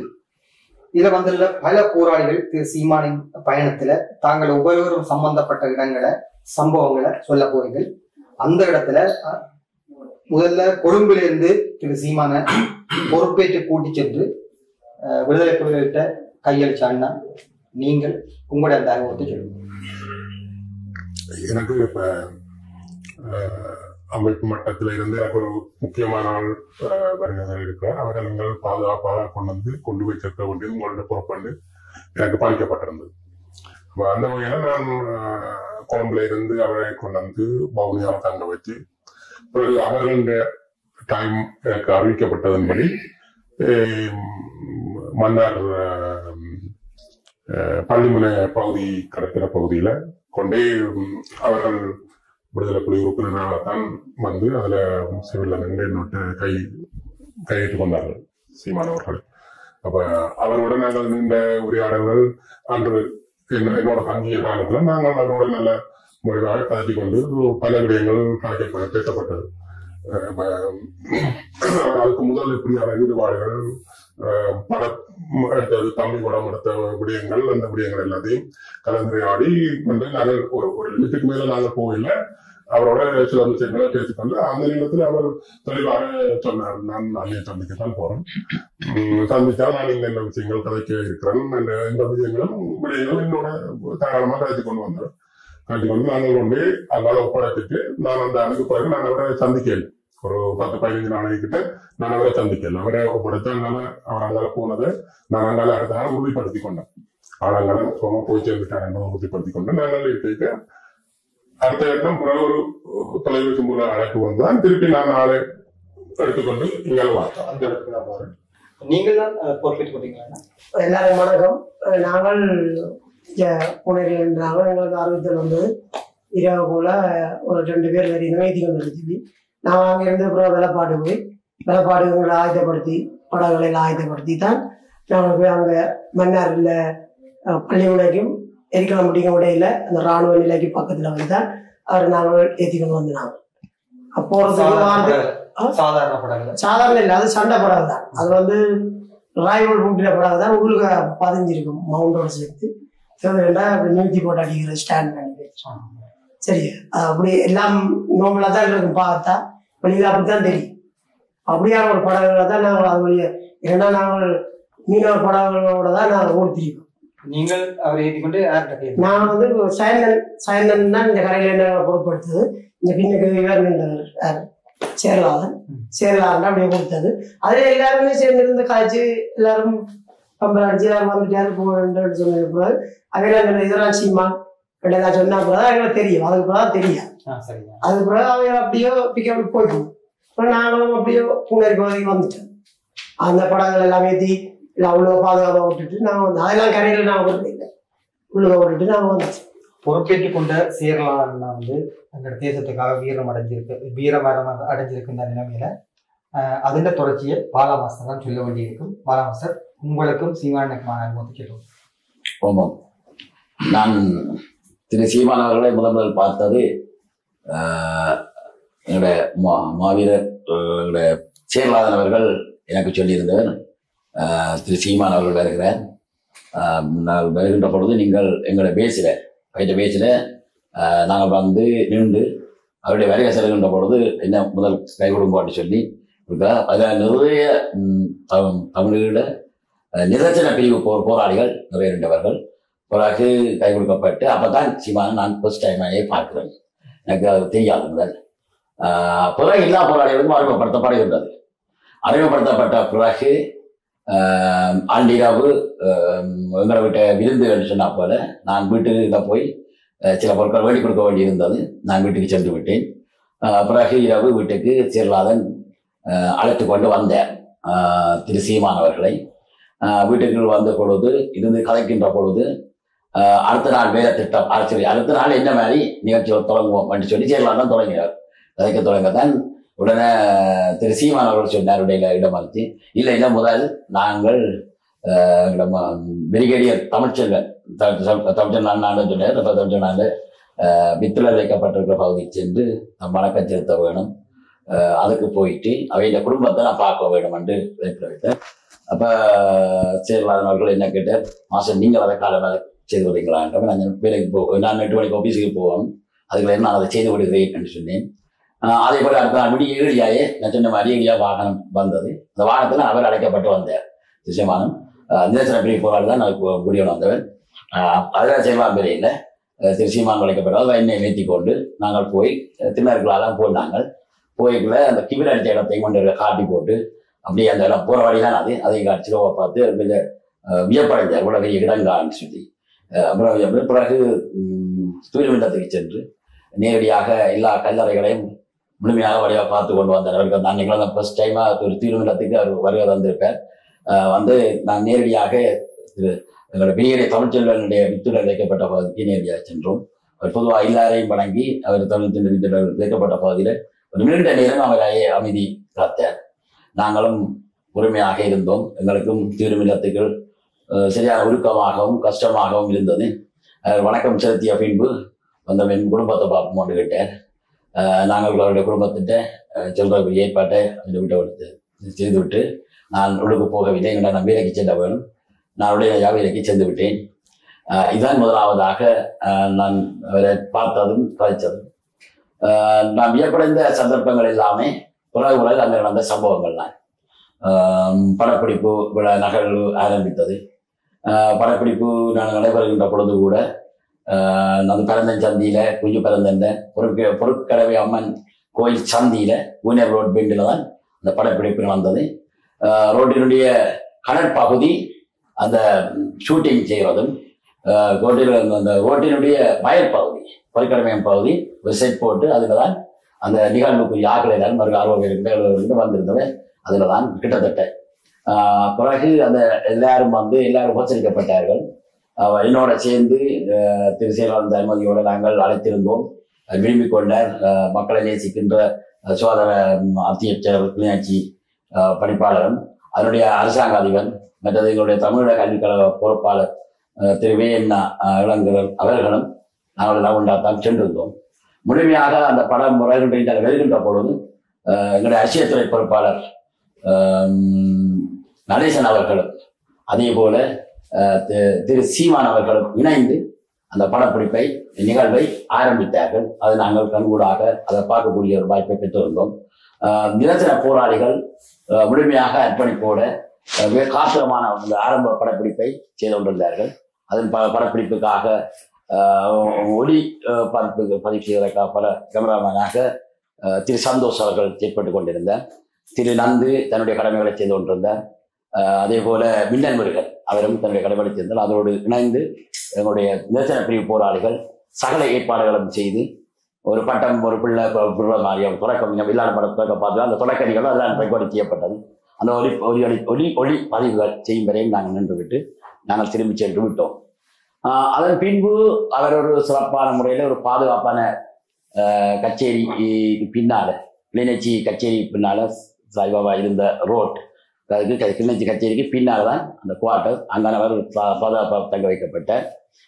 S1: இதுல வந்துள்ள பல போராளிகள் திரு சீமானின் பயணத்துல தாங்கள் ஒவ்வொருவரும் சம்பந்தப்பட்ட இடங்களை சம்பவங்களை சொல்ல போறீர்கள். அந்த இடத்துல முதல்ல கொழும்புல இருந்து திரு சீமான பொறுப்பேற்று கூட்டி சென்று விடுதலை புலிகள்கிட்ட கையளிச்ச அண்ணா, நீங்கள் உங்களுடைய அந்த அனுபவத்தை சொல்லுங்க.
S5: எனக்கு இப்ப அமைப்பு மட்டத்தில இருந்து எனக்கு ஒரு முக்கியமான ஆள் வருகிறவர் இருக்கிறார். அவரை நீங்கள் பாதுகாப்பாக கொண்டு போய் சேர்க்க வேண்டியது உங்களோட பொறுப்பு எனக்கு பாதிக்கப்பட்டிருந்தது. அந்த வகையில நான் கொழும்புல இருந்து அவரை கொண்டு பவுனியாவை தங்க வச்சு பிறகு அவர்களுடைய டைம் எனக்கு அறிவிக்கப்பட்டதன்படி மன்னார் பள்ளிமுனை பகுதி கடற்கரை பகுதியில கொண்டே அவர்கள் விடுதலை புலி உறுப்பினராகத்தான் அதுல சிவில்ல நின்று நோட்டு கையெழுத்து கொண்டார்கள் சீமானவர்கள். அப்ப அவருடன் நாங்கள் நீண்ட உரையாடல்கள் அன்று என்னோட தங்கிய காலத்துல நாங்கள் அவரோட நல்ல முறையாக கலத்தி கொண்டு பல விடயங்கள் பேசப்பட்டது. அதுக்கு முதல் இப்படியான ஈடுபாடுகள் எடுத்தது, தம்பி படம் எடுத்த விடயங்கள், அந்த விடயங்கள் எல்லாத்தையும் கலந்துரையாடி நாங்கள் ஒரு லிமிட்டுக்கு மேல நாங்கள் போகல. அவரோட சில விஷயங்களை பேசிக்கொண்டு அந்த நேரத்தில் அவர் தெளிவாக சொன்னார், நான் அன்னைய சந்திக்கத்தான் போறேன், சந்திச்சா நான் இந்த விஷயங்கள் கதைக்க இருக்கிறேன், இந்த விஷயங்களும் என்னோட தாராளமாக கதைச்சு கொண்டு வந்தார். காட்டி கொண்டு நாங்கள் கொண்டு அங்கால ஒப்படைச்சிட்டு நான் அந்த அதுக்கு பிறகு நான் அவரை சந்திக்கல. ஒரு 10-15 நாளைக்கிட்ட நான் அவரை சந்திக்கல. அவரை ஒப்படைச்சா அங்கால அவர் அங்கால போனதை நான் அங்கால அடுத்த நாள் உறுதிப்படுத்தி கொண்டேன். ஆனாங்கால சும்மா போய் சேர்ந்துட்டார் என்பதை உறுதிப்படுத்தி கொண்டு நாங்கள் இருக்க அடுத்த கட்டம் பிறகு ஒரு தொலைபேசி மூலம் அழைப்பு வந்தான். திருப்பி நான் நாளை எடுத்துக்கொண்டு இங்கே பார்த்தோம். அந்த இடத்துக்கு நான் போறேன்.
S1: நீங்கள் தான் பொறுப்பேற்றுக் கொண்டீங்களா?
S6: எல்லாரும் வணக்கம். நாங்கள் புனேரில் என்றாங்க. எங்களுக்கு அறிவித்தல் வந்தது இரவு போல ஒரு 2 பேர் வேதி கொண்டு சொல்லி நான் அங்கிருந்து அப்புறம் வெள்ளப்பாடு போய் வெள்ளப்பாடுகளை ஆயத்தப்படுத்தி படங்களை எல்லாம் ஆயத்தப்படுத்தி தான் நாங்கள் போய் அங்கே மன்னாரில் பள்ளிமுனைக்கும் எரிக்கலாம் முடிக்க முடியல அந்த இராணுவ நிலைக்கு பக்கத்தில் வந்து தான் அவர் நாங்கள் ஏற்றி கொண்டு வந்தாங்க. போறதுக்கு சாதாரண இல்லை, அது சண்டை படம் தான். அது வந்து ராய்வல் பூட்டின படம் தான் உங்களுக்கு பதிஞ்சிருக்கும் மவுண்டோட சேர்த்து நிறுத்தி போட்டு அடிக்கிற ஸ்டாண்ட் பண்ணி. சரி, அப்படி எல்லாம் நோம்பலா தான் இருக்கும். பார்த்தா வெளியில அப்படித்தான் தெரியும். அப்படியான ஒரு படங்களை தான் நாங்கள் அது வழியா ஏன்னா நாங்கள் மீனவர் படங்களோட தான் நாங்கள் ஓடித்திருக்கோம்.
S1: நீங்கள் அவரை ஏற்றிக்கொண்டு
S6: நான் வந்து சாயந்தன் தான் இந்த கரையில என்ன பொருட்படுத்தது. இந்த பின்னுக்கு சேரலாதான் அப்படியே கொடுத்தது. அதுல எல்லாருமே சேர்ந்திருந்து காய்ச்சி எல்லாரும் கம்பல் அடிச்சு எல்லாரும் வந்துட்டாரு போன்னு சொன்னது. அவையில இதெல்லாம் சீமா நான் சொன்னா பிறகு எங்களுக்கு தெரியும். அதுக்கு பிறகு தெரியாது. அதுக்கு பிறகு அவங்க அப்படியோ பிக்கப் போயிட்டோம். அப்புறம் நாங்களும் அப்படியோ பூனேரி பகுதிக்கு வந்துட்டோம். அந்த படங்கள் எல்லாம் ஏற்றி இல்லை அவ்வளோ பாதுகாப்பாக விட்டுட்டு நாங்கள் வந்து அதெல்லாம் கரையில் நாங்கள் விட்டு இல்லை உள்ளுக விட்டுட்டு நாங்கள் வந்துட்டோம்.
S1: பொறுப்பேற்றுக் கொண்ட சேரலான்னா வந்து எங்களோட தேசத்துக்காக வீரமரம் அடைஞ்சிருக்கின்ற நிலைமையில அதிண்ட தொடர்ச்சியை பாலா மாஸ்டர் தான் சொல்ல வேண்டியிருக்கும். பாலா மாஸ்டர், உங்களுக்கும் சீமானுக்குமான அனுமதி கேட்டோம்.
S4: ஆமாம், நான் திரு சீமான் அவர்களை முதல் பார்த்தது என்னுடைய மாவீரர் சேரலாதன் அவர்கள் எனக்கு சொல்லியிருந்தவர். திரு சீமான் அவர்கள் வருகிறார், நான் வருகின்ற பொழுது நீங்கள் எங்களை பேசில நாங்கள் வந்து நின்று அவருடைய வருகை செல்கின்ற பொழுது என்ன முதல் கை கொடுங்கோன்னு சொல்லி இருக்கிறார். அதில் நிறைய தமிழீழ நிதர்சன பிரிவு போராளிகள் நிறைய இருந்தவர்கள் பிறகு கை கொடுக்கப்பட்டு அப்பதான் சீமான் நான் ஃபர்ஸ்ட் டைமாகவே பார்க்கிறேன். எனக்கு அது தெரியாது முதல். பிறகு எல்லா போராளிகளுக்கும் அறிமுகப்படுத்தப்படுகின்றது. அறிமுகப்படுத்தப்பட்ட பிறகு ஆண்டிராவு எங்களை விட்ட விருந்து என்று சொன்னா போல நான் வீட்டுக்கு போய் சில பொருட்கள் வேண்டி கொடுக்க வேண்டி இருந்தது. நான் வீட்டுக்கு சென்று விட்டேன். பிறகு இரவு வீட்டுக்கு சேரலாதன் அழைத்து கொண்டு வந்தேன் திரு சீமான் அவர்களை. வீட்டுக்கு வந்த பொழுது இருந்து கதைக்கின்ற பொழுது அடுத்த நாள் வேலை திட்டம் ஆச்சரிய அடுத்த நாள் என்ன மாதிரி நிகழ்ச்சிகள் தொடங்குவோம் என்று சொல்லி சேரலாதன் தொடங்கினார். கதைக்க தொடங்கத்தான் உடனே திரு சீமான் அவர்கள் சொன்னார் இடமறுத்தி இல்லை முதல் நாங்கள் பிரிகேடியர் தமிழ்ச்செல்வன் தமிழ்ச்செல்வன் சொன்னார். தமிழ்ச்செல்வன் வித்துலர் வைக்கப்பட்டிருக்கிற பகுதிக்கு சென்று வணக்கம் செலுத்த வேணும், அதுக்கு போயிட்டு அவையில குடும்பத்தை நான் பார்க்க வேணும் என்று வைத்தேன். அப்ப சேரலாதன் அவர்கள் என்ன கேட்டார், மாசம் நீங்கள் அதை காலமாக செய்து விடுறீங்களான்ற நான் வேலைக்கு நான் 8 மணிக்கு ஆபீஸுக்கு போகணும், அதுக்குள்ள நான் அதை செய்து விடுகிறேன் என்று சொன்னேன். அதே போல அடுத்த நாள் விடிய ஏழியாயே நான் சொன்ன மாதிரி ஏழியா வாகனம் வந்தது. அந்த வாகனத்தில் அவர் அழைக்கப்பட்டு வந்தார். திசைமானம் நிதர்சன பிரிவு போராளி தான் நான் முடிவு வந்தவர். அதில் செய்வான் பிரிவில் திரு சீமான் அழைக்கப்பட்டவர் என்னை ஏற்றி கொண்டு நாங்கள் போய் திண்ணர்களெல்லாம் போனாங்கள். போய்க்குள்ள அந்த கிபில் அடித்த இடத்தையும் கொண்டு காட்டி போட்டு அப்படியே அந்த இடம் போகிற வழி தான் அதை காட்சிலோவை பார்த்து கொஞ்சம் வியப்படைந்தார். இவ்வளோ பெரிய இடங்கான்னு சொல்லி அப்புறம் பிறகு தூய்மைண்டத்துக்கு சென்று நேரடியாக எல்லா கல்லறைகளையும் முழுமையாக வழியாக பார்த்து கொண்டு வந்தார். அவருக்கு அன்னைக்கு தான் ஃபர்ஸ்ட் டைமாக ஒரு தீர்மானத்துக்கு அவர் வருகை வந்திருப்பார். வந்து நான் நேரடியாக எங்களோட பெரிய தமிழ்ச்செல்வனுடைய வித்துடன் வைக்கப்பட்ட பகுதிக்கு நேரடியாக சென்றோம். அவர் பொதுவாக எல்லாரையும் வணங்கி அவர் தமிழ்ச்செல்வன் வைக்கப்பட்ட பகுதியில் ஒரு நீண்ட நேரம் அவரையே அமைதி காத்தார். நாங்களும் பொறுமையாக இருந்தோம். எங்களுக்கும் தீர்மில்லத்துக்கள் சரியான உருக்கமாகவும் கஷ்டமாகவும் இருந்தது. வணக்கம் செலுத்திய பின்பு வந்த என் குடும்பத்தை பார்ப்போம் கேட்டார். நாங்கள் அவருடைய குடும்பத்திட்ட சொல்ற ஏற்பாட்டை அந்த வீட்டை செய்துவிட்டு நான் உள்ளுக்கு போகவில்லை. நான் வேலைக்கு செல்ல வேணும். நான் உடைய வேலைக்கு சென்று விட்டேன். இதுதான் முதலாவதாக நான் அவரை பார்த்ததும் கதைச்சதும். நான் வியப்படைந்த சந்தர்ப்பங்கள் எல்லாமே உலக அங்கே நடந்த சம்பவங்கள் தான். படப்பிடிப்பு நகர்வு ஆரம்பித்தது. படப்பிடிப்பு நான் நடைபெறுகின்ற பொழுது கூட அந்த பரந்தன் சந்தியில குஞ்சு பரந்தன் பொருட்கடவை அம்மன் கோயில் சந்தியில ஊனர் ரோட் பெண்டில் தான் அந்த படப்பிடிப்பு நடந்தது. ரோட்டினுடைய கடற்பகுதி அந்த ஷூட்டிங் செய்வதும் அந்த ரோட்டினுடைய வயல் பகுதி பொருட்கடமையம் பகுதி ஒரு செட் போட்டு அதில் தான் அந்த நிகழ்வுக்குரிய ஆக்களை தான் மறு 60 பேருக்கு வந்திருந்தவை. அதில் தான் கிட்டத்தட்ட பிறகு அந்த எல்லாரும் உபசரிக்கப்பட்டார்கள். என்னோட சேர்ந்து திரு செயலாளர் அனுமதியோடு நாங்கள் அழைத்திருந்தோம். விரும்பிக் கொண்டார் மக்களை நேசிக்கின்ற சுகாதார அத்தியட்சர் கிளியாட்சி பணிப்பாளரும் அதனுடைய அரசாங்க அதிபர் மற்றது எங்களுடைய தமிழக கல்விக்கழக பொறுப்பாளர் திரு வேண்ணா இளங்கரன் அவர்களும் நாங்கள் உண்டாத்தான் சென்றிருந்தோம். முழுமையாக அந்த படம் வருகின்ற பொழுது எங்களுடைய அரசியல்துறை பொறுப்பாளர் நடேசன் அவர்களும் அதே போல திரு சீமான் அவர்களும் இணைந்து அந்த படப்பிடிப்பை நிகழ்வை ஆரம்பித்தார்கள். அது நாங்கள் கண்கூடாக அதை பார்க்கக்கூடிய ஒரு வாய்ப்பை பெற்றிருந்தோம். நிரந்தர போராளிகள் முழுமையாக அர்ப்பணிப்போட காத்திரமான அந்த ஆரம்ப படப்பிடிப்பை செய்து கொண்டிருந்தார்கள். அதன் படப்பிடிப்புக்காக ஒளி பதிவு செய்வதற்காக பல கேமராமேனாக திரு சந்தோஷ் அவர்கள் செயற்பட்டுக் கொண்டிருந்தார். திரு நந்து தன்னுடைய கடமைகளை செய்து கொண்டிருந்தார். அதே போல மின்னல் முருகன் அவரும் தன்னுடைய கடமைகளை செய்தார். அதோடு இணைந்து எங்களுடைய நிரந்தர பிரிவு போராளிகள் சகல ஏற்பாடுகளும் செய்து ஒரு பட்டம் ஒரு பிள்ளை மாதிரியான தொடக்கம் இல்லாத படம் தொடக்க பார்த்து அந்த தொடக்கணிகளும் அதெல்லாம் பயன்பாடு செய்யப்பட்டது. அந்த ஒளி பதிவுகள் செய்யும் வரையும் நாங்கள் நின்றுவிட்டு நாங்கள் திரும்பி சென்று விட்டோம். அதன் பின்பு அவர் ஒரு சிறப்பான முறையில் ஒரு பாதுகாப்பான கச்சேரி பின்னால கிளிநொச்சி கச்சேரி பின்னால சாய்பாபா இருந்த ரோட் கிளிநொச்சி கச்சேரிக்கு பின்னால் தான் அந்த குவார்ட்டர் அங்கான அவர் பாதுகாப்பாக தங்க வைக்கப்பட்ட.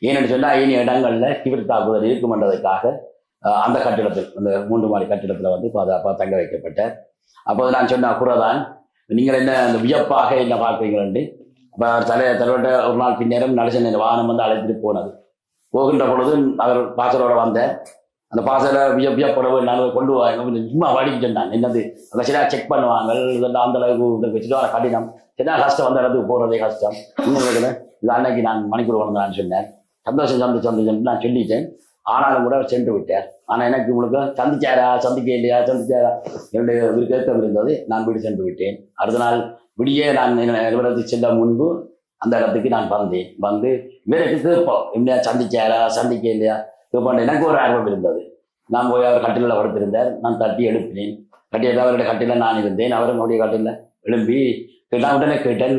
S4: ஏன்னு சொன்னால் ஏனைய இடங்கள்ல தீவிர தாக்குதல் இருக்குமென்றதுக்காக அந்த கட்டிடத்தில் அந்த 3 மாடி கட்டிடத்தில் பாதுகாப்பாக தங்க வைக்கப்பட்ட. அப்போது நான் சொன்ன குறைதான் நீங்கள் என்ன அந்த வியப்பாக என்ன பார்க்குறீங்களே. அப்போ தலைவர்கிட்ட ஒரு நாள் பின்னேரம் நடச்ச வாகனம் அழைத்துட்டு போனது. போகின்ற பொழுது அவர் பாசலோட வந்த அந்த பாசலை வியப்படவு நான் கொண்டு வாங்க சும்மா வாடிக்கு சொன்னாங்க. என்னது அந்த சரியாக செக் பண்ணுவாங்க இதெல்லாம் அந்த அளவுக்கு வச்சுட்டு வர கடினம் சரியா கஷ்டம் வந்த இடத்துக்கு போகிறதே கஷ்டம். இன்னும் இது அன்னைக்கு நான் மணிக்கூர் வந்தான்னு சொன்னேன். சந்தோஷம் சந்திச்சு நான் சொல்லிட்டேன். ஆனாலும் கூட அவர் சென்று விட்டார். ஆனால் எனக்கு உங்களுக்கு சந்திக்க இல்லையா என்னுடைய ஒரு கேட்கம் இருந்தது. நான் வீடு சென்று விட்டேன். அடுத்த நாள் விடியே நான் நிறுவனத்துக்கு செல்ல முன்பு அந்த இடத்துக்கு நான் வந்து இவருக்கு கேட்போம் எப்படியா சந்திக்க இல்லையா கேட்போம். எனக்கு ஒரு ஆர்வம் இருந்தது. நான் போய் அவர் கட்டிலில் படுத்திருந்தார். நான் தட்டி எழுப்பினேன். அவருடைய கட்டில நான் இருந்தேன். அவரும் அவருடைய கட்டில எழுப்பி நான் உடனே கேட்டேன்.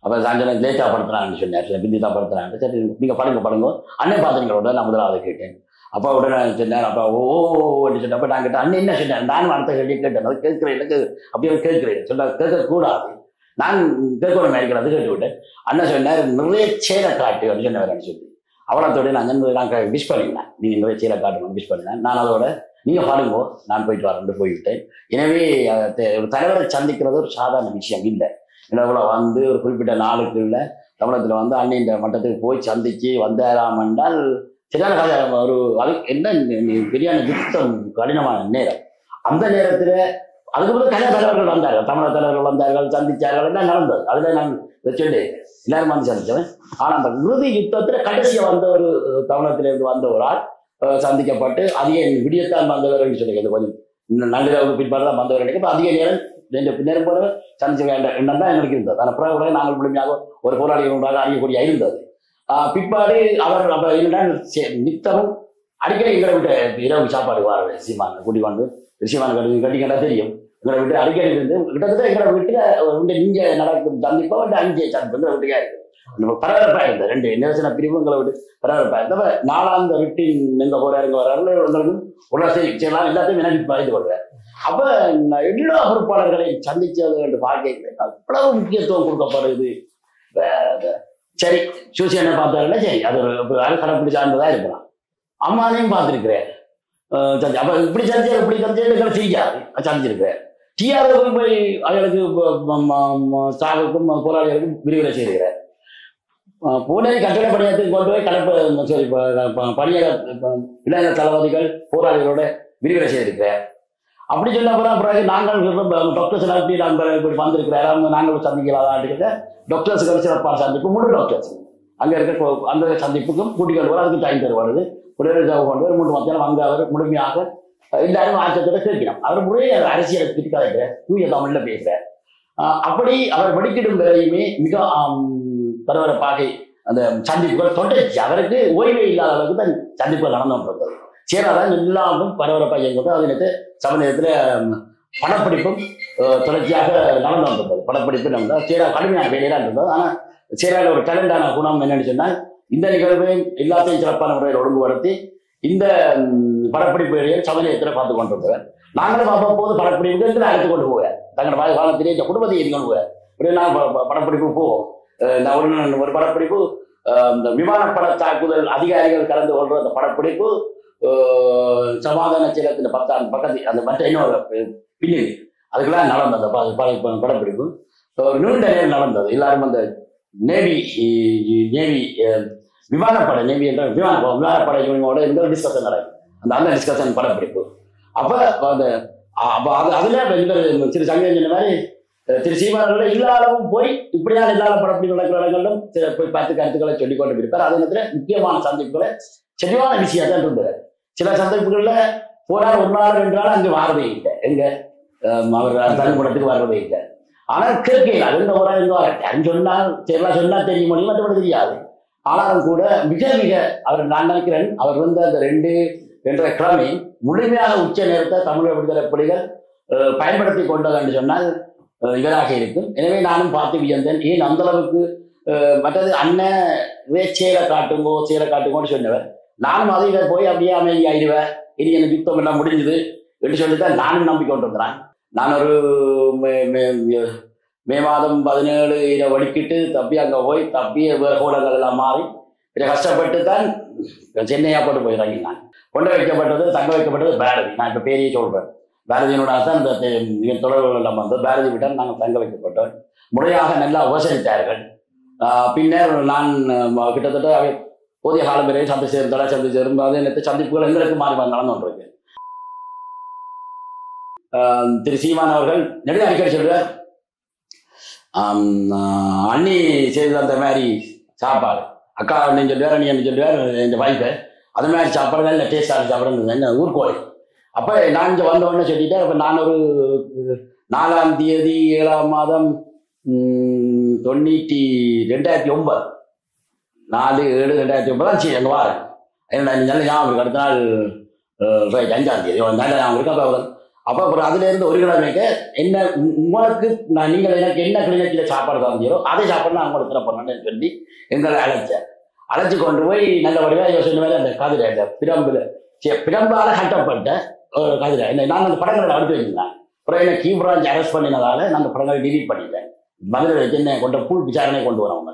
S4: அப்போ சாயந்தரம் லேட்டாக படுத்துறான்னு சொன்னார். பிந்தி தான் படுத்துறான்னு. சரி நீங்கள் படுங்க அண்ணன் பார்த்துங்களோட நான் முதலாவது கேட்டேன். அப்போ உடனே சொன்னார். அப்போ ஓன்னு சொன்ன. அப்போ நான் கேட்டேன் அண்ணன் என்ன சொன்னார். நான் அடுத்த கேள்வியை கேட்டேன். அது கேட்கிறேன் அப்படியே கேட்கிறேன் சொல்ல கேட்கக்கூடாது நான் கேட்கணும் நினைக்கிறது கேட்டுவிட்டேன். அண்ணன் சொன்னார் நிறைய சேலை காட்டு அப்படின்னு சொன்னவர் சொல்லி அவ்வளோத்தோட நான் விஷ் பண்ணினேன். நீங்கள் நிறைய சேலை காட்டணும்னு விஷ் பண்ணினேன். நான் அதோட நீங்கள் பாருங்கோ நான் போயிட்டு வரேன் போய்விட்டேன். எனவே ஒரு தலைவரை சந்திக்கிறது ஒரு சாதாரண விஷயம் இல்லை. இவ்வளோ ஒரு குறிப்பிட்ட நாளுக்குள்ள தமிழகத்தில் அன்னையின் மட்டத்துக்கு போய் சந்திச்சு வந்தாராம் என்றால் சரியான ஒரு அது என்ன பெரியான யுத்தம் கடினமான நேரம். அந்த நேரத்தில் அதுக்கப்புறம் கலை தலைவர்கள் வந்தார்கள். தமிழக தலைவர்கள் வந்தார்கள் சந்திச்சார்கள் எல்லாம் நடந்தது. அதில் நான் சொல்லி எல்லாரும் சந்திச்சவன். ஆனால் அந்த இறுதி யுத்தத்தில் கடைசியாக வந்த ஒரு தமிழகத்திலிருந்து வந்த ஒரு ஆள் சந்திக்கப்பட்டு அதிக விடியத்தான் வந்தவர் என்று சொல்லி கொஞ்சம் நள்ளிரவுக்கு பிற்பாடு தான் வந்தவர் நினைக்க அதிக நேரம் போல சந்திச்ச வேண்டாம் எண்ணம் தான் எங்களுக்கு இருந்தது. ஆனால் பிறகு நாங்கள் முழுமையாக ஒரு போராளிகள் அறியக்கூடிய இருந்தது. பிற்பாடு அவர் அப்போ இருந்தால் நித்தமும் அடிக்கடி எங்களை விட்டு இரவு சாப்பாடு வாரு சீமான் கூட்டி கொண்டு சீமான் கட்டிக்கிட்டா தெரியும். எங்களை விட்டு அடிக்கடி இருந்து கிட்டத்தட்ட எங்களை வீட்டில் நீங்க நடக்கும் சந்திப்பா வந்து 5 சந்திப்பு எங்களை வீட்டுக்கா இருக்கு. பரபரப்பா இருந்தது. 2 நிவசன பிரிவு எங்களை விட்டு பரபரப்பா இருந்தப்ப 4ஆம் வீட்டின் எங்க போறாரு எங்க வர்றாரு உங்களுக்கும் உள்ள செய்யலாம் எல்லாத்தையும் எனக்கு பகிர்ந்து கொள்றாரு. அப்ப எல்லா பொறுப்பாளர்களையும் சந்திச்சது என்று பார்க்க அவ்வளவு முக்கியத்துவம் கொடுக்கப்படுது. சரி சூசியனை பார்த்தாருன்னா சரி அது ஒரு கடைப்பிடி சார்ந்ததா இருக்கலாம். அம்மானையும் பார்த்துருக்கிறேன். அப்ப இப்படி சந்திச்சா இப்படி சந்திச்சா செய்யாது சந்திச்சிருக்கிறேன். டிஆர்ஓக்கும் போய் அவர்களுக்கு சாவுக்கும் போராளிகளுக்கும் விரிவுரை செய்திருக்கிறார். பூனேரி கட்டளை பணியத்துக்கு கொண்டு போய் பணியக இளைஞ தளபதிகள் போராளிகளோட விரிவுரை செய்திருக்கிறார். அப்படி சொன்ன பிறகு நாங்கள் டாக்டர்ஸ் இப்படி நாங்கள் இப்படி வந்திருக்கிறார், நாங்கள் சந்திக்கலாம்னு டாக்டர்ஸுக்கு சிறப்பான சந்திப்பு, முழு டாக்டர்ஸ் அங்கே இருக்க அந்த சந்திப்புக்கும் கூட்டிக் கொண்டு வர அதுக்கு டைம் தருவாரு. உடனே கொண்டு வர 3 மத்தியானம் அங்கே அவர் முழுமையாக எல்லாரும் ஆச்சத்தோட கேட்கிறோம். அவர் முறையே அரசியலை திட்டக்கிறார், தூய தமிழ்ல பேசுறார். அப்படி அவர் படிக்கிடும் வரையுமே மிக பரபரப்பாக அந்த சந்திப்புகள் தொடர்ச்சி, அவருக்கு ஓய்வே இல்லாத அளவுக்கு தான் சந்திப்புகள் நடந்து கொண்டிருந்தது. சேராதான் எல்லாரும் பரபரப்பாக இயங்குவது. அதே சமயத்துல படப்பிடிப்பும் தொடர்ச்சியாக நடந்து வந்திருந்தது. படப்பிடிப்பு நடந்தால் சேரா கடுமையான வேலையெல்லாம் இருந்தது. ஆனா சேரால ஒரு டேலண்டான குணம் என்னன்னு சொன்னால், இந்த நிகழ்வையும் எல்லாத்தையும் சிறப்பான முறையில் ஒழுங்குபடுத்தி இந்த படப்பிடிப்பு வேலையை சமநிலையத்தில் பார்த்து கொண்டிருந்தவர். நாங்களும் அவ்வப்போது படப்பிடிப்புக்கு அழைத்து கொண்டு போவேன். தங்களோட காலத்திலே இந்த குடும்பத்தை ஏற்றி கொண்டு போவேன். இப்படி நான் படப்பிடிப்பு போவோம். ஒரு படப்பிடிப்பு இந்த விமானப்பட தாக்குதல் அதிகாரிகள் கலந்து கொள்ற அந்த படப்பிடிப்பு சமாதான செயலத்தின் பக்கத்தில் அந்த மற்ற இன்னொரு பின்னணி அதுக்கெல்லாம் நடந்தது. படப்பிடிப்பு ஒரு நீண்ட நேரம் நடந்தது. எல்லாரும் அந்த நேவி விமானப்படை நேவி என்ற விமானப்படையோட இந்த டிஸ்கஷன் நடக்கும். அந்த டிஸ்கஷன் படப்பிடிப்பு. அப்ப அதுல திரு சங்கரன் சொன்ன மாதிரி திரு சீமானோட எல்லாரும் போய் இப்படியான எல்லா படப்பிடிப்பு நடக்கிற இடங்களிலும் போய் பார்த்து கருத்துக்களை சொல்லிக் கொண்டு இருப்பார். அதே நேரத்தில் முக்கியமான சந்திப்புகளை தெளிவான விஷயம் தான் இருந்தார். சில சந்திப்புகள்ல போனால் 1 நாள் 2 நாள் அங்கே வரதே இல்லை, எங்க அவர் தனிப்படத்துக்கு வர்றதே இல்லை. ஆனால் கேட்கல அது இந்த ஒரு சொன்னால் சொன்னா தெரிய முடியும், மற்றபடி தெரியாது. ஆனாலும் கூட மிக மிக அவர் நான் நினைக்கிறேன் அவர் அந்த 2 கிழமை முழுமையாக உச்ச நேரத்தை தமிழக விடுதலை புலிகள் பயன்படுத்தி கொண்டது என்று சொன்னால் இவராக இருக்கும். எனவே நானும் பார்த்து வியந்தேன். ஏன் அந்த அளவுக்கு மற்றது அண்ணன் சேலை காட்டுங்கோன்னு சொன்னவர். நானும் அதை இதை போய் அப்படியே அமைதியாயிடுவேன், இனி எனக்கு யுத்தம் எல்லாம் முடிஞ்சுது என்று சொல்லித்தான் நானும் நம்பிக்கொண்டிருக்கிறேன். நான் ஒரு மே மாதம் 17 இதை வடிக்கிட்டு தப்பி அங்கே போய் தப்பிய கோலங்கள் எல்லாம் மாறி இதை கஷ்டப்பட்டு தான் சென்னையா போட்டு போய் இறங்கினான். கொண்டு வைக்கப்பட்டது தங்க வைக்கப்பட்டது பாரதி. நான் இப்போ பேரையே சொல்றேன். பாரதியினோட தான் இந்த தொடர்புகள் எல்லாம் வந்து பாரதி விட்டால் நாங்கள் தங்க வைக்கப்பட்டோம். முறையாக நல்லா உபசரித்தார்கள். பின்னர் நான் கிட்டத்தட்ட போதிய காலம் வரை சந்திச்சேரும் அதே நேரத்தில் சந்திப்புகள் எங்களுக்கு மாறி நடந்து கொண்டிருக்கு. திரு சீமான் அவர்கள் நெடுக அடிக்கடி சொல்றார், அண்ணி செய்து அந்த மாதிரி சாப்பாடு அக்கா அப்படின்னு சொல்லுவார், அண்ணி என்று சொல்லுவார் இந்த வைஃபை, அது மாதிரி சாப்பாடு நல்ல டேஸ்டான சாப்பாடு என்ன ஊர்கோழி. அப்போ நான் இங்கே வந்த உடனே சொல்லிட்டேன். அப்போ நான் ஒரு 4ஆம் தேதி 7ஆம் மாதம் 2009 4/7/2009 தான் சரி அங்கே வாரேன். நல்ல ஞாபகம் அடுத்த நாள் ரைட் 5ஆம் தேதி நல்ல ஞாபகம் இருக்கு. அப்போ அப்புறம் அதுலேருந்து ஒரு கிழமைக்கு என்ன உங்களுக்கு நீங்கள் எனக்கு என்ன கிளிநொச்சியில் சாப்பாடு தந்தீரோ அதே சாப்பாடு நான் உங்களுக்கு போனேன்னு சொல்லி எங்களை அழைச்சி கொண்டு போய் நல்ல வடிவாக யோசனை மாதிரி அந்த கதிரை அந்த பிரம்பால கட்டப்பட்ட ஒரு கதிரை நான் அந்த படங்களை அடுத்து வச்சிருந்தேன். அப்புறம் என்ன கீ பிரான்ச் அரெஸ்ட் பண்ணினதால நான் அந்த படங்களை டிலீட் பண்ணிட்டேன். மதுரை வச்சு என்ன கொண்ட புல் விசாரணை கொண்டு வரவங்க.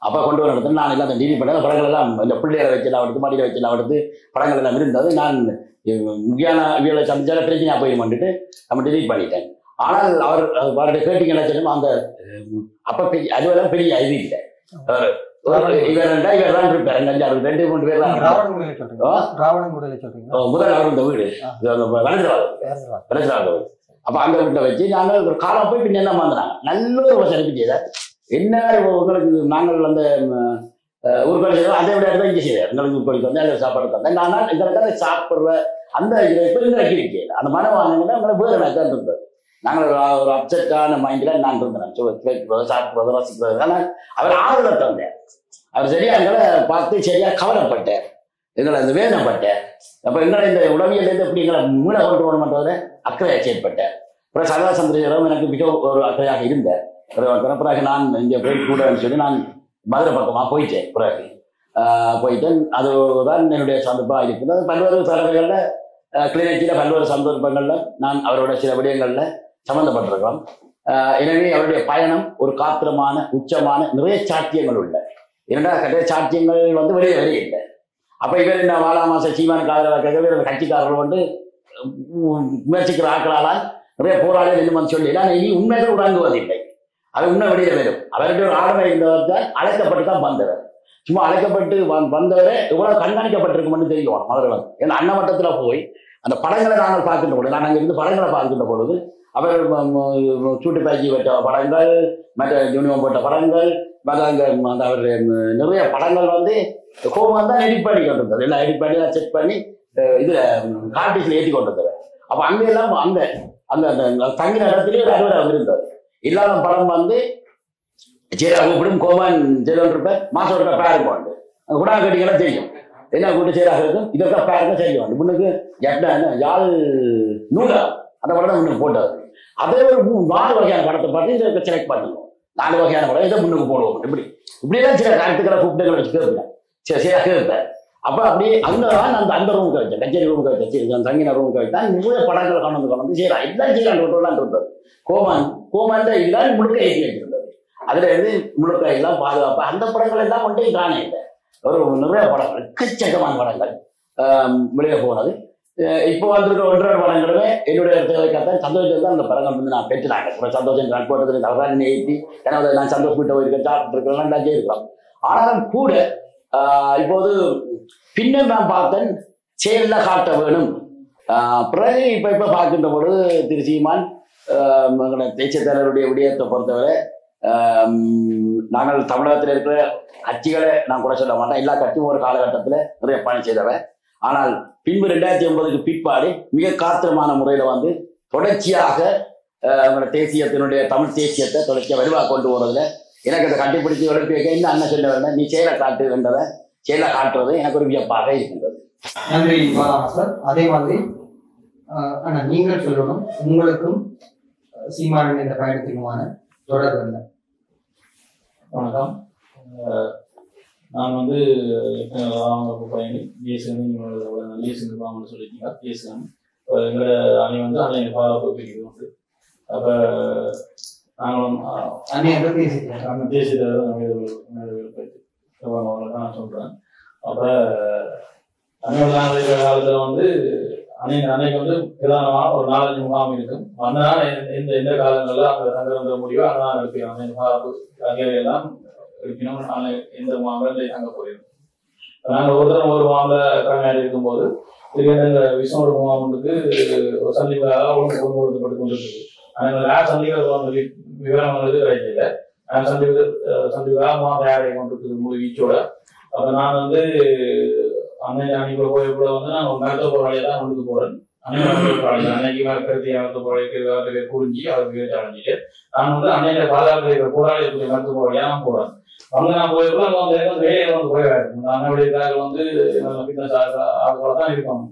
S4: அப்போ கொண்டு வர இடத்துல நான் எல்லாம் அந்த டிலீட் பண்ண படங்கள் எல்லாம் இந்த பிள்ளைகளை வச்சு எடுத்து மடியில் வச்சு எடுத்து படங்கள் எல்லாம் இருந்தது. நான் முக்கியமான இவர்களை சந்திச்சால பிரச்சனையாக போயிடுமான்ட்டு நம்ம டிலீட் பண்ணிட்டேன். ஆனால் அவர் அவருடைய கேட்டிங்கன்னா சொல்லும் அந்த அப்போ அதுவெல்லாம் பெரிய இது இல்லை. இவர் தான் இருப்பார் 5-6 பேர் தான். முதல் அவர் இந்த வீடு வளர்ந்துருவாங்க. அப்போ அந்த வீட்டில் வச்சு நாங்கள் ஒரு காலம் போய் பின்ன என்ன வந்தாங்க நல்ல ஒரு வசதி செய்த என்ன உங்களுக்கு நாங்கள் அந்த ஊர்கோழி செய்வோம் அதை விட தான் இங்கே செய்வார். எங்களுக்கு ஊர்கோழிக்கு வந்து அந்த சாப்பாடு தந்தேன். ஆனால் எங்களுக்கு அதை சாப்பிட்ற அந்த இப்போ எங்களுக்கு இருக்கல அந்த மனம் வாங்கினா எங்களை வேறு தான் இருந்தது. நாங்கள் ஒரு அப்செட்டான மைண்டில் நான் இருந்தேன் சாப்பிட்றது ரசிக்கிறது. ஆனால் அவர் ஆறுதலை தந்தேன். அவர் சரியா எங்களை பார்த்து சரியா கவலைப்பட்டார், எங்களை அந்த வேதனைப்பட்டார். அப்போ எங்களை இந்த உளவியலேருந்து எப்படி எங்களை மீள கொண்டு வரணுன்றத அக்கறையை செயற்பட்டார். அப்புறம் சரதா சந்திரசேகரம் எனக்கு மிக ஒரு அக்கறையாக இருந்தார். பிறகு நான் இங்கே போய் கூடன்னு சொல்லி நான் மதுரை பக்கமாக போயிட்டேன். போயிட்டேன். அதுதான் என்னுடைய சந்தர்ப்பமாக இருக்குது. பல்வேறு சடங்குகளில் கிளிநொச்சியில் பல்வேறு சந்தர்ப்பங்களில் நான் அவரோட சில விடயங்களில் சம்மந்தப்பட்டிருக்கிறோம். எனவே அவருடைய பயணம் ஒரு காத்திரமான உச்சமான நிறைய சாத்தியங்கள் உள்ள 2வது கட்ட சாத்தியங்கள் வந்து வெளியே இல்லை. அப்போ இவர் இந்த வாழாமாச சீமானுக்கு ஆதரவாக கட்சிக்காரர்கள் வந்து முயற்சிக்கிற ஆக்களால் நிறைய போராளிகள் என்ன வந்து சொல்லி இனி உண்மைகள் உறங்குவதில்லை. அவர் உண்மை வெளியே வரும். அவருடைய ஒரு ஆளுமை இருந்தவர் தான் அழைக்கப்பட்டு தான் வந்தவர். சும்மா அழைக்கப்பட்டு வந்தவரை எவ்வளவு கண்காணிக்கப்பட்டிருக்கும்னு தெரியும் அவர்கள். ஏன்னா அன்னவட்டத்துல போய் அந்த படங்களை நாங்கள் பார்க்கின்ற பொழுது, நான் அங்கே இருந்து படங்களை பார்க்கின்ற பொழுது அவர்கள் சூட்டு பேக்கி வச்ச படங்கள், மற்ற யூனிவம் போட்ட படங்கள், அந்த அவருடைய நிறைய படங்கள் வந்து கோபம் தான் எடிட் பண்ணி கொண்டு வந்தது. எல்லாம் எடிட் பண்ணி செக் பண்ணி இதுல கார்டிஸ்ல ஏற்றி கொண்டு வந்தது. அப்ப அங்கெல்லாம் அந்த அந்த தங்கின இடத்துலயே ஒரு அறுவடை இருந்தது. இல்லாத படம் வந்து சேராகும் கோபான் ஜெயலன் இருப்பார், மாசம் இருக்க பேருக்கு வாண்டு குடா கட்டிங்கெல்லாம் தெரியும். என்ன கூட்டு சேராக இருக்கும், இதற்கா பேருக்கு செய்ய வேண்டும். முன்னுக்கு யாழ் நூலா அந்த படம் தான் முன்னுக்கு போட்டாரு. அதே ஒரு 4 வகையான படத்தை பார்த்து இதை செலக்ட் பண்ணுவோம். 4 வகையான படம் இதை முன்னுக்கு போடுவோம். இப்படிதான் சில கருத்துக்களை கூப்பிட்டுகளை வச்சு கேட்பேன், சரியா கேட்பேன். அப்ப அப்படி அங்கதான் அந்த ரூமுக்கு வச்சேன், கச்சேரி ரூமுக்கு வச்சேன், தங்கின ரூமுக்கு வச்சேன். நிறைய படங்களை கொண்டு செய்யலாம், எல்லாம் செய்யலாம் இருந்தது. கோமான் எல்லாம் முழுக்க ஏற்றி வச்சிருந்தது. அதுல இருந்து முழுக்க எல்லாம் பாதுகாப்பு அந்த படங்கள் எல்லாம் கொண்டே காணே இல்லை. ஒரு நிறைய படங்கள், எக்கச்சக்கமான படங்கள் வெளியே போனது. இப்போ வந்திருக்க 1.5 படங்களுமே என்னுடைய தேவைக்காக சந்தோஷம் தான் அந்த படங்கள் வந்து நான் பெற்றுனாங்க. சந்தோஷம் நான் போட்டதுக்கு தவறாக ஏற்றி ஏன்னா நான் சந்தோஷம் வீட்டை போயிருக்கேன், சாப்பிட்டு இருக்கலாம், எல்லாம் செய்திருக்கலாம். ஆனாலும் கூட இப்போது பின்னர் நான் பார்த்தேன் செயல்ல காட்ட வேணும். பிறகு இப்ப பார்க்கின்ற பொழுது திரு சீமான் தேசிய தலைவருடைய விடயத்தை பொறுத்தவரை நாங்கள் தமிழகத்தில் இருக்கிற கட்சிகளை நான் கூட சொல்ல மாட்டேன். எல்லா கட்சியும் ஒரு காலகட்டத்தில் நிறைய பணி செய்தவன். ஆனால் பின்பு 2080க்கு பிற்பாடு மிக காத்திரமான முறையில வந்து தொடர்ச்சியாக தேசியத்தினுடைய தமிழ் தேசியத்தை தொடர்ச்சியாக வலுவாக கொண்டு போறதுல எனக்கு அதை கண்டுபிடிச்சு உழைப்பிக்க இன்னும் அண்ணன் சொல்ல வேண்டாம், நீ செயலை காட்டுகின்றதை செயலை காட்டுறது எனக்கு ஒரு வியப்பாக இருக்கின்றது.
S1: நன்றி சார். அதே மாதிரி ஆனா நீங்கள் சொல்லணும், உங்களுக்கும் சீமானன் என்ற பயணத்திற்குமான தொடர்பு என்ன?
S7: வணக்கம். நான் வந்து பயணி தேசியம் சொல்லிட்டீங்க. தேசியம் எங்களோட அணி வந்து அணை பாதுகாப்பு பிரிவு உண்டு. அப்போ நாங்களும் தேசிய நான் சொல்கிறேன். அப்போ அணிவெல்லாம் இருக்கிற காலத்தில் வந்து அன்னைக்கு வந்து பிரதானமான ஒரு 4-5 முகாம் இருக்கும். அதனால எந்த காலங்களில் அங்கே தங்குற முடிவோ அதனால் எடுப்பிக்கணும். அன்னை பாதுகாப்பு அங்கேயெல்லாம் எடுப்பினோம். எந்த முகாமில் தங்க போயிருக்கோம். நாங்கள் ஒரு முகாமில் கடமையாடி இருக்கும்போது திடீர்னு விஷ்ணோட முகாமுக்கு ஒரு சந்திப்பாக ஒழுங்குபடுத்தப்பட்டு கொண்டிருக்கு. அதனால யார் சந்திக்கிற விவரம் வந்து கிடைக்கல. சந்திப்பாக முகாம் தயாராகி கொண்டிருக்குது முழு வீச்சோட. அப்போ நான் வந்து அன்னைக்கு போயப்போ வந்து நான் ஒரு மருத்துவ போராளியை தான் கொண்டு போறேன். அன்னைக்கு மருத்துவ போராளிக்கு குறிஞ்சி அவருக்கு அடைஞ்சிட்டு நான் வந்து அன்னையில பாதுகாப்பு இருக்கிற போராளிகளுடைய மருத்துவ போராளியா நான் போறேன். அங்க நான் போயப்போ அங்க வந்து வேலையை வந்து போயிடும். அன்னையுடைய வந்து ஃபிட்னஸ் ஆகோட தான் இருக்கணும்.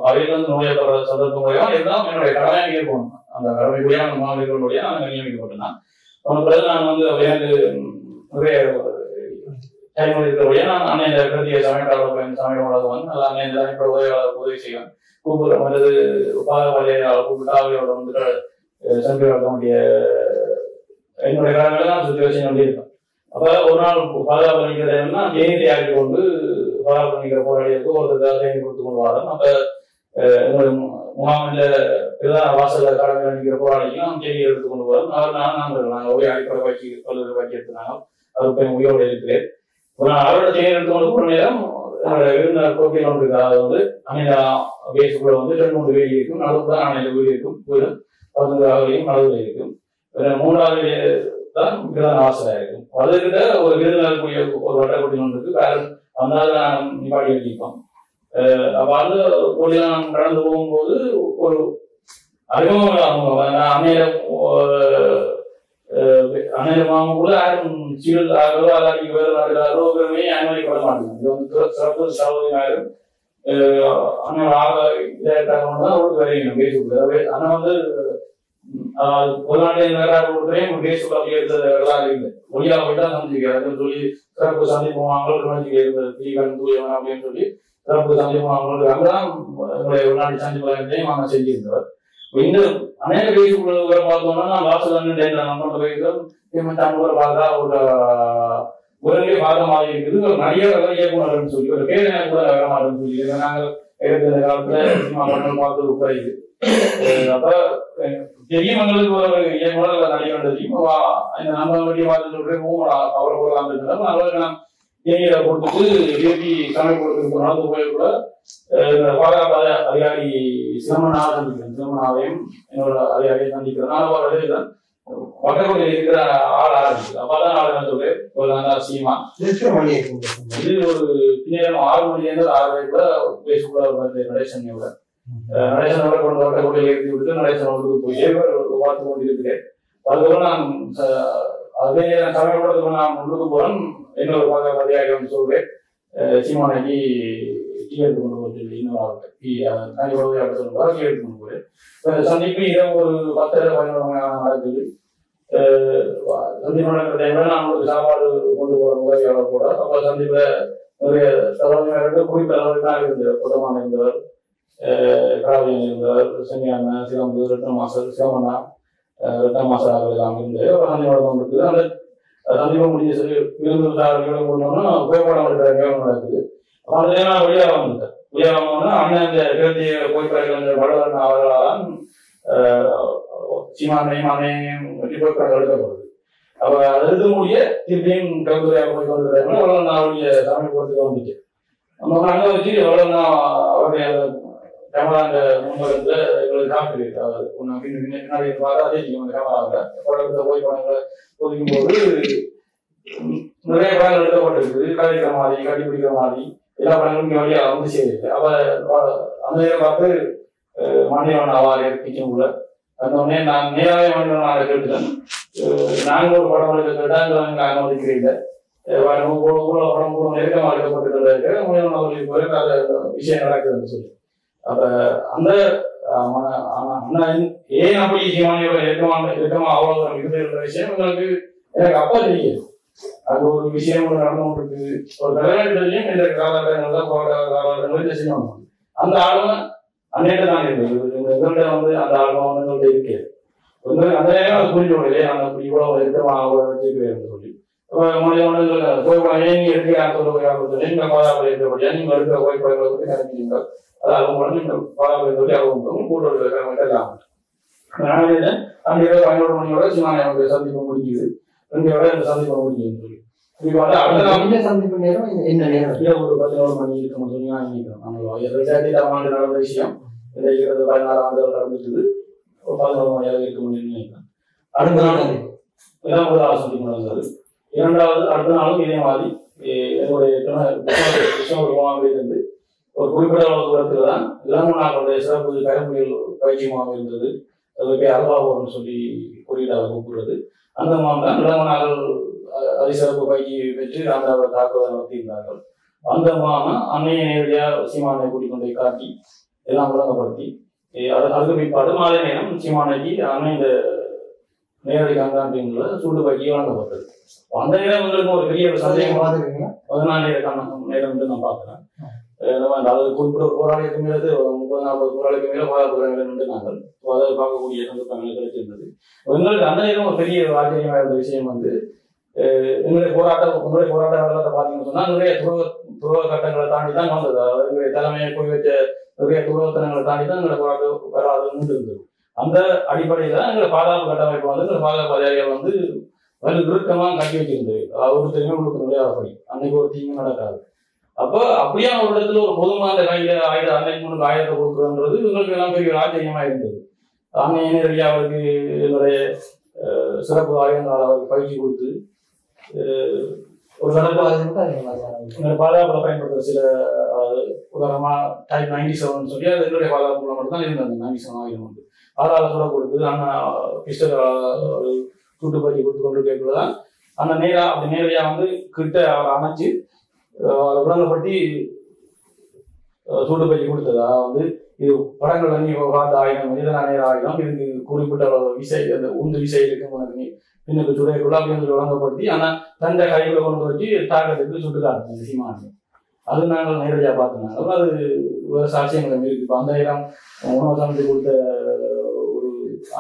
S7: அவையில் வந்து நோயப்படுற சந்தர்ப்பம் மூலியமா இருந்தாலும் என்னுடைய கடமையாக இருக்கணும். அந்த கடமைக்குரிய அந்த மாணவர்களுடைய நான் நியமிக்கப்பட்டேன். அவனுக்கு பிறகு நான் வந்து எனக்கு நிறைய இருக்கிற நான் அன்னை கருதிய சமயக்காரர்கள் சமயம் நல்லா அன்னை உதவி செய்வேன். கூப்பிடுற அல்லது பாதுகாவலையாளர் கூப்பிட்டு அவையோட வந்து சந்திக்க என்னுடைய கடமையில தான் சுற்றி செய்ய வேண்டியிருக்கேன். அப்ப ஒரு நாள் பாதுகாப்பு நிற்கிறதுனா தேநீரை ஆக்கி கொண்டு பாதுகாப்பு நிற்கிற போராளிகளுக்கு ஒருத்தருக்காக தேநீர் கொடுத்து கொண்டு வரோம். அப்ப என்னுடைய முகாமில் பிரதான வாசல கடமையில் நிற்கிற போராளிக்கும் தேநீர் எடுத்து கொண்டு வரோம். நாங்கள் ஒரே அடிப்படை பயிற்சி கல்லூரி பயிற்சி எடுத்துனாங்க. அது போய் உயிரோடு இருக்கிறேன். அவரோட தேநீர் எடுத்து கொண்டு போற நேரம் விருந்தினர் கோப்பையில் ஒன்று இருக்கு. அது வந்து அன்னைய பேசுக்குள்ள வந்து 2-3 வேலி இருக்கும். நடுவு தான் அன்னைய வீடு இருக்கும். வீடு 15 நடுவில் இருக்கும். 3வது தான் பிரதான வாசலா இருக்கும். அதுக்கிட்ட ஒரு விருந்தினர் கூடிய ஒரு வட்டக்கொட்டி ஒன்று இருக்கு. வேற வந்தாலும் நான் நிப்பாட்டி வச்சிருப்போம். அப்ப அந்த கோடியில் நான் கடந்து போகும்போது ஒரு அறிமுகம் அன்னையில அநேகமாக கூட யாரும் சீரல் ஆகிறோ அல்லாடிக்கு வேறு நாடுகளோ அனுமதிக்கப்பட மாட்டேங்குது. இது வந்து சிறப்பு சகோதரியாரும் அவருக்கு வரையணும் பேசுக்கு. ஆனா வந்து ஒரு நாட்டின் கொடுக்குறேன் பேசுக்கு அப்படி எடுத்ததெல்லாம் இருக்குது. ஒளியாக போயிட்டு தான் சந்திக்கிறார் சொல்லி சிறப்பு சந்திப்பு தூயவன் அப்படின்னு சொல்லி சிறப்பு சந்திப்பு அங்கதான் என்னுடைய ஒரு நாட்டு சந்திப்பு நாங்கள் செஞ்சிருந்தவர். இந்த அநேக பேசுக்குள்ள பார்த்தோம்னா நான் வாசல் நம்மளோட பேசுகிறோம் பார்த்தா ஒரு உடனே பாதமாக இருக்குது. நிறைய இயக்குநர்கள் சொல்லி ஒரு பேர் எனக்கு கூட வர மாட்டேன்னு சொல்லி நாங்கள் இருக்கிற காலத்துல சினிமா படங்கள் பார்த்தது குறையுது. அப்ப பெரியவங்களுக்கு ஒரு இயக்குனர் நடிகர் தெரியும். நம்ம வேண்டிய பார்த்து சொல்றேன் அவரை போடலாம் அவருக்கு நான் தேநீரை கொடுத்துட்டு திருப்பி சமையல் கொடுத்துட்டு நடந்து போயிருக்கூட பாதுகாப்பு அதிகாரி சிரமனாவை சந்திக்கிறேன். சிரமனாவையும் என்னோட அதிகாரியை சந்திக்கிறேன். நான் எழுதுகிறேன் வட்டக்கோட்டையில் இருக்கிற ஆள் ஆரம்பிச்சு அப்பதான் ஆள் சொல்றேன் ஒரு சீமா இது ஒரு பின்னேரம் 6 மணிலேருந்து 6 வரைக்குள்ள பேசுக்குள்ள நடேசனோட கொண்டு வட்டக்கோட்டையில் எழுதி விட்டு நடேசனோடு போய் பார்த்து கொண்டு இருக்கிறேன். அதுக்கப்புறம் நான் அதே நேரம் சமயப்படுறதுக்கு நான் முன்னுக்கு போறேன். இன்னொரு பாதுகாப்பு அதிகாரி வந்து சொல்றேன் சீமானைக்கு டீ எடுத்து கொண்டு போக சொல்லி இன்னொரு தனி உதவியாக சொல்லுவாங்க டீ எடுத்து கொண்டு போறேன். சந்திப்பு இரவு ஒரு 10-11 மணி நடக்குது. சந்திப்பு நடக்கிற டைம்ல நான் உங்களுக்கு சாப்பாடு கொண்டு போற உதவியாளர் கூட அப்போ சந்திப்புல நிறைய தலைவர்கள் குறிப்பிட்ட தான் இருந்தவர். குடமான இருந்தவர், கடாவியன் இருந்தவர், செஞ்ஞான, சிலம்பு, ரத்னமாசர், சிவமண்ணா, ரத்னமாசர் எல்லாம் இருந்து சந்திப்பு இருக்குது. அந்த சந்திப்பு முடிஞ்ச சரி விருந்துகளும் கொண்டோம்னா புகைப்படம் எடுக்கிற நிகழ்வு நடக்குது. அதுல நான் வெளியாக வந்துட்டேன். வெளியாக வந்தோம்னா அண்ணன் இந்த கிழத்திய புகைப்படங்கள் வளவன் அவர்களால் சீமானையும் அண்ணையும் புகைப்படங்கள் எடுக்கப்படுது. அப்ப அது எடுத்து முடிய திருப்பியும் கல்வித்துறையாக போய் கொண்டிருக்கிறாங்க. அவ்வளவு நான் அவருடைய சமையல் கொடுத்துட்டு வந்துட்டு நம்ம அங்கே வச்சு எவ்வளவு நான் அவருடைய கேமரா அந்த முன்வரத்துல எங்களுக்கு காப்பிட்டு பின்னாடி பார்த்தா அதே அந்த கேமராவில் படத்தை புகைப்படங்களை ஒதுக்கும் போது நிறைய படங்கள் எடுக்கப்பட்டிருக்குது. கதைக்கிற மாதிரி, கட்டி பிடிக்கிற மாதிரி எல்லா படங்களும் இங்கே வழியா வந்து சேருது. அப்ப அந்த நேரம் பார்த்து மணிவன் அவாறு கிச்சன் உள்ள அந்த நான் நேராக மணிவன் கேட்டுட்டேன். நாங்கள் ஒரு படம் எடுக்க கேட்டாங்க அனுமதிக்கிறீங்க படம் கூட நெருக்கமாக எடுக்கப்பட்டு மணிவன் அவர்களுக்கு அந்த விஷயம் நடக்குதுன்னு சொல்லி அப்ப அந்த அண்ணன் ஏன் அப்படி சீமானியோட நெருக்கமா அவ்வளவு இருக்கிற விஷயம் எங்களுக்கு எனக்கு அப்பா தெரியாது. அது ஒரு விஷயம் நடந்து கொண்டிருக்கு. ஒரு தலைவர்களையும் இந்த காலகட்டங்கள்ல செய்யணும். அந்த ஆளுமை அன்னைக்கு தான் இருக்குது. எங்கள்கிட்ட வந்து அந்த ஆளுமை வந்து எங்கள்கிட்ட இருக்கு. அந்த நேரம் அது புரிஞ்சு விடலையே அந்த அப்படி இவ்வளவு வச்சிருக்கிறேன் சொல்லி புகைப்படம் ஏன் நீங்க இருக்கிறாங்க சொல்ல நீங்க பாதாபுரம் இருக்கிறபடியா நீங்க இருக்கிற புகைப்படங்களை பற்றி நினைக்கிறீங்க. அது அவங்க நீங்க பாதாபுரம் சொல்லி அவங்க கூட எல்லாம் அந்த 11 மணியோட சீமானை சந்திப்பு முடிஞ்சுது. 2 வரை அந்த சந்திப்பு முடிஞ்சுன்னு சொல்லி
S1: சந்திப்பு நேரம் என்ன நேரம்
S7: ஒரு 11 மணி இருக்கணும் சொல்லி நான் நினைக்கிறேன். நம்ம 2007ஆம் ஆண்டு நடந்த விஷயம் 16 ஆண்டுகள் நடந்துட்டு ஒரு 11 மணியாக இருக்கும்னு நினைக்கிறேன். அடுத்த நாள் இதான் முதலாவது சந்திப்பு நடந்தது. இரண்டாவது அடுத்த நாளும் இதே மாதிரி என்னுடைய இருந்து ஒரு குறிப்பிட்ட தூரத்துல தான் இளமனாக்களுடைய சிறப்பு கரும்புகள் பயிற்சி முகாம் இருந்தது. அதுக்கு அல்பாவோர்னு சொல்லி குறியீடாக கூப்பிடுறது. அந்த முகாம் தான் இளமனாக்கள் அதிசிறப்பு பயிற்சி பெற்று அந்த தாக்குதல் நடத்தியிருந்தார்கள். அந்த முகாம அன்னைய நேரடியாக சீமானை கூட்டிக் கொண்டே காட்டி எல்லாம் விளங்கப்படுத்தி அதுக்கு பிற்பாடு மாலை நேரம் சீமானைக்கு அன்னை இந்த நேரடி கண்காணிப்புல சூடு பயிற்சி வழங்கப்பட்டது. அந்த நேரம் எங்களுக்கு ஒரு பெரிய சந்தேகம் 14 நேரம் வந்து நான் பார்க்கிறேன். அது குறிப்பிட்ட ஒரு போராளிக்கு மேலே 30-40 போராளிக்கு மேலே போராடுறாங்க நாங்கள் அதை பார்க்கக்கூடிய சந்தர்ப்பங்கள் கிடைச்சிருந்தது. எங்களுக்கு அந்த நேரம் ஒரு பெரிய ஆச்சரியமாக இருந்த விஷயம் வந்து உங்களுடைய போராட்ட வரலாற்றை பார்த்தீங்கன்னு சொன்னா நிறைய துருவ கட்டங்களை தாண்டி தான் வந்தது. அதாவது எங்களுடைய தலைமையை போய் வச்ச நிறைய துருவத்தனங்களை தாண்டி தான் எங்களுடைய போராட்ட வரலாறு இருந்தது. அந்த அடிப்படையில எங்களை பாதுகாப்பு கட்டமைப்பு வந்து எங்களை பாதுகாப்பு அதிகாரிகள் வந்து வலு இறுக்கமாக கட்டி வச்சிருந்தது. ஒருத்தருமே உங்களுக்கு முடியாதபடி அன்னைக்கு ஒரு தீங்கும் நடக்காது. அப்போ அப்படியான ஒரு இடத்துல ஒரு பொதுமான கையில அன்னைக்கு முன்னுக்கு ஆயுதத்தை கொடுக்குறதுன்றது எங்களுக்கு எல்லாம் பெரிய ஆச்சரியமா இருந்தது. அன்னை நேரடியாக அவருக்கு என்னுடைய சிறப்பு ஆயுதங்களால் அவருக்கு பயிற்சி கொடுத்து ஒரு பாதுகாப்புல பயன்படுத்துற சில உதாரணமா டைப் 97 சொல்லி அது என்னுடைய பாதுகாப்புல மட்டும் தான் இருந்தது. 97 ஆயுதம் வந்து அதால சுட கொடுத்து அண்ணன் பிஸ்டல் சூட்டு பயிற்சி கொடுத்து கொண்டு கேட்கறதுதான் அந்த அப்படி நேரடியா வந்து கிட்ட அவரை அமைச்சு விளங்கப்படுத்தி சூட்டு பயிற்சி கொடுத்ததா வந்து இது படங்கள் வந்து பார்த்த ஆயுதம் இதெல்லாம் நேர ஆயுதம் இதுக்கு குறிப்பிட்ட விசை அந்த உந்து விசை இருக்கு உனக்கு பின்னுக்கு சுடைக்குள்ள அப்படின்னு விளங்கப்படுத்தி ஆனால் தண்டை கைகளை கொண்டு வச்சு தாக்கத்துக்கு சுட்டு காட்டுது சீமானு. அது நாங்கள் நேரடியாக பார்த்தோம். அது சாட்சியங்கள் இருக்கு. இப்போ அந்த இடம் உணவு சமைத்து கொடுத்த ஒரு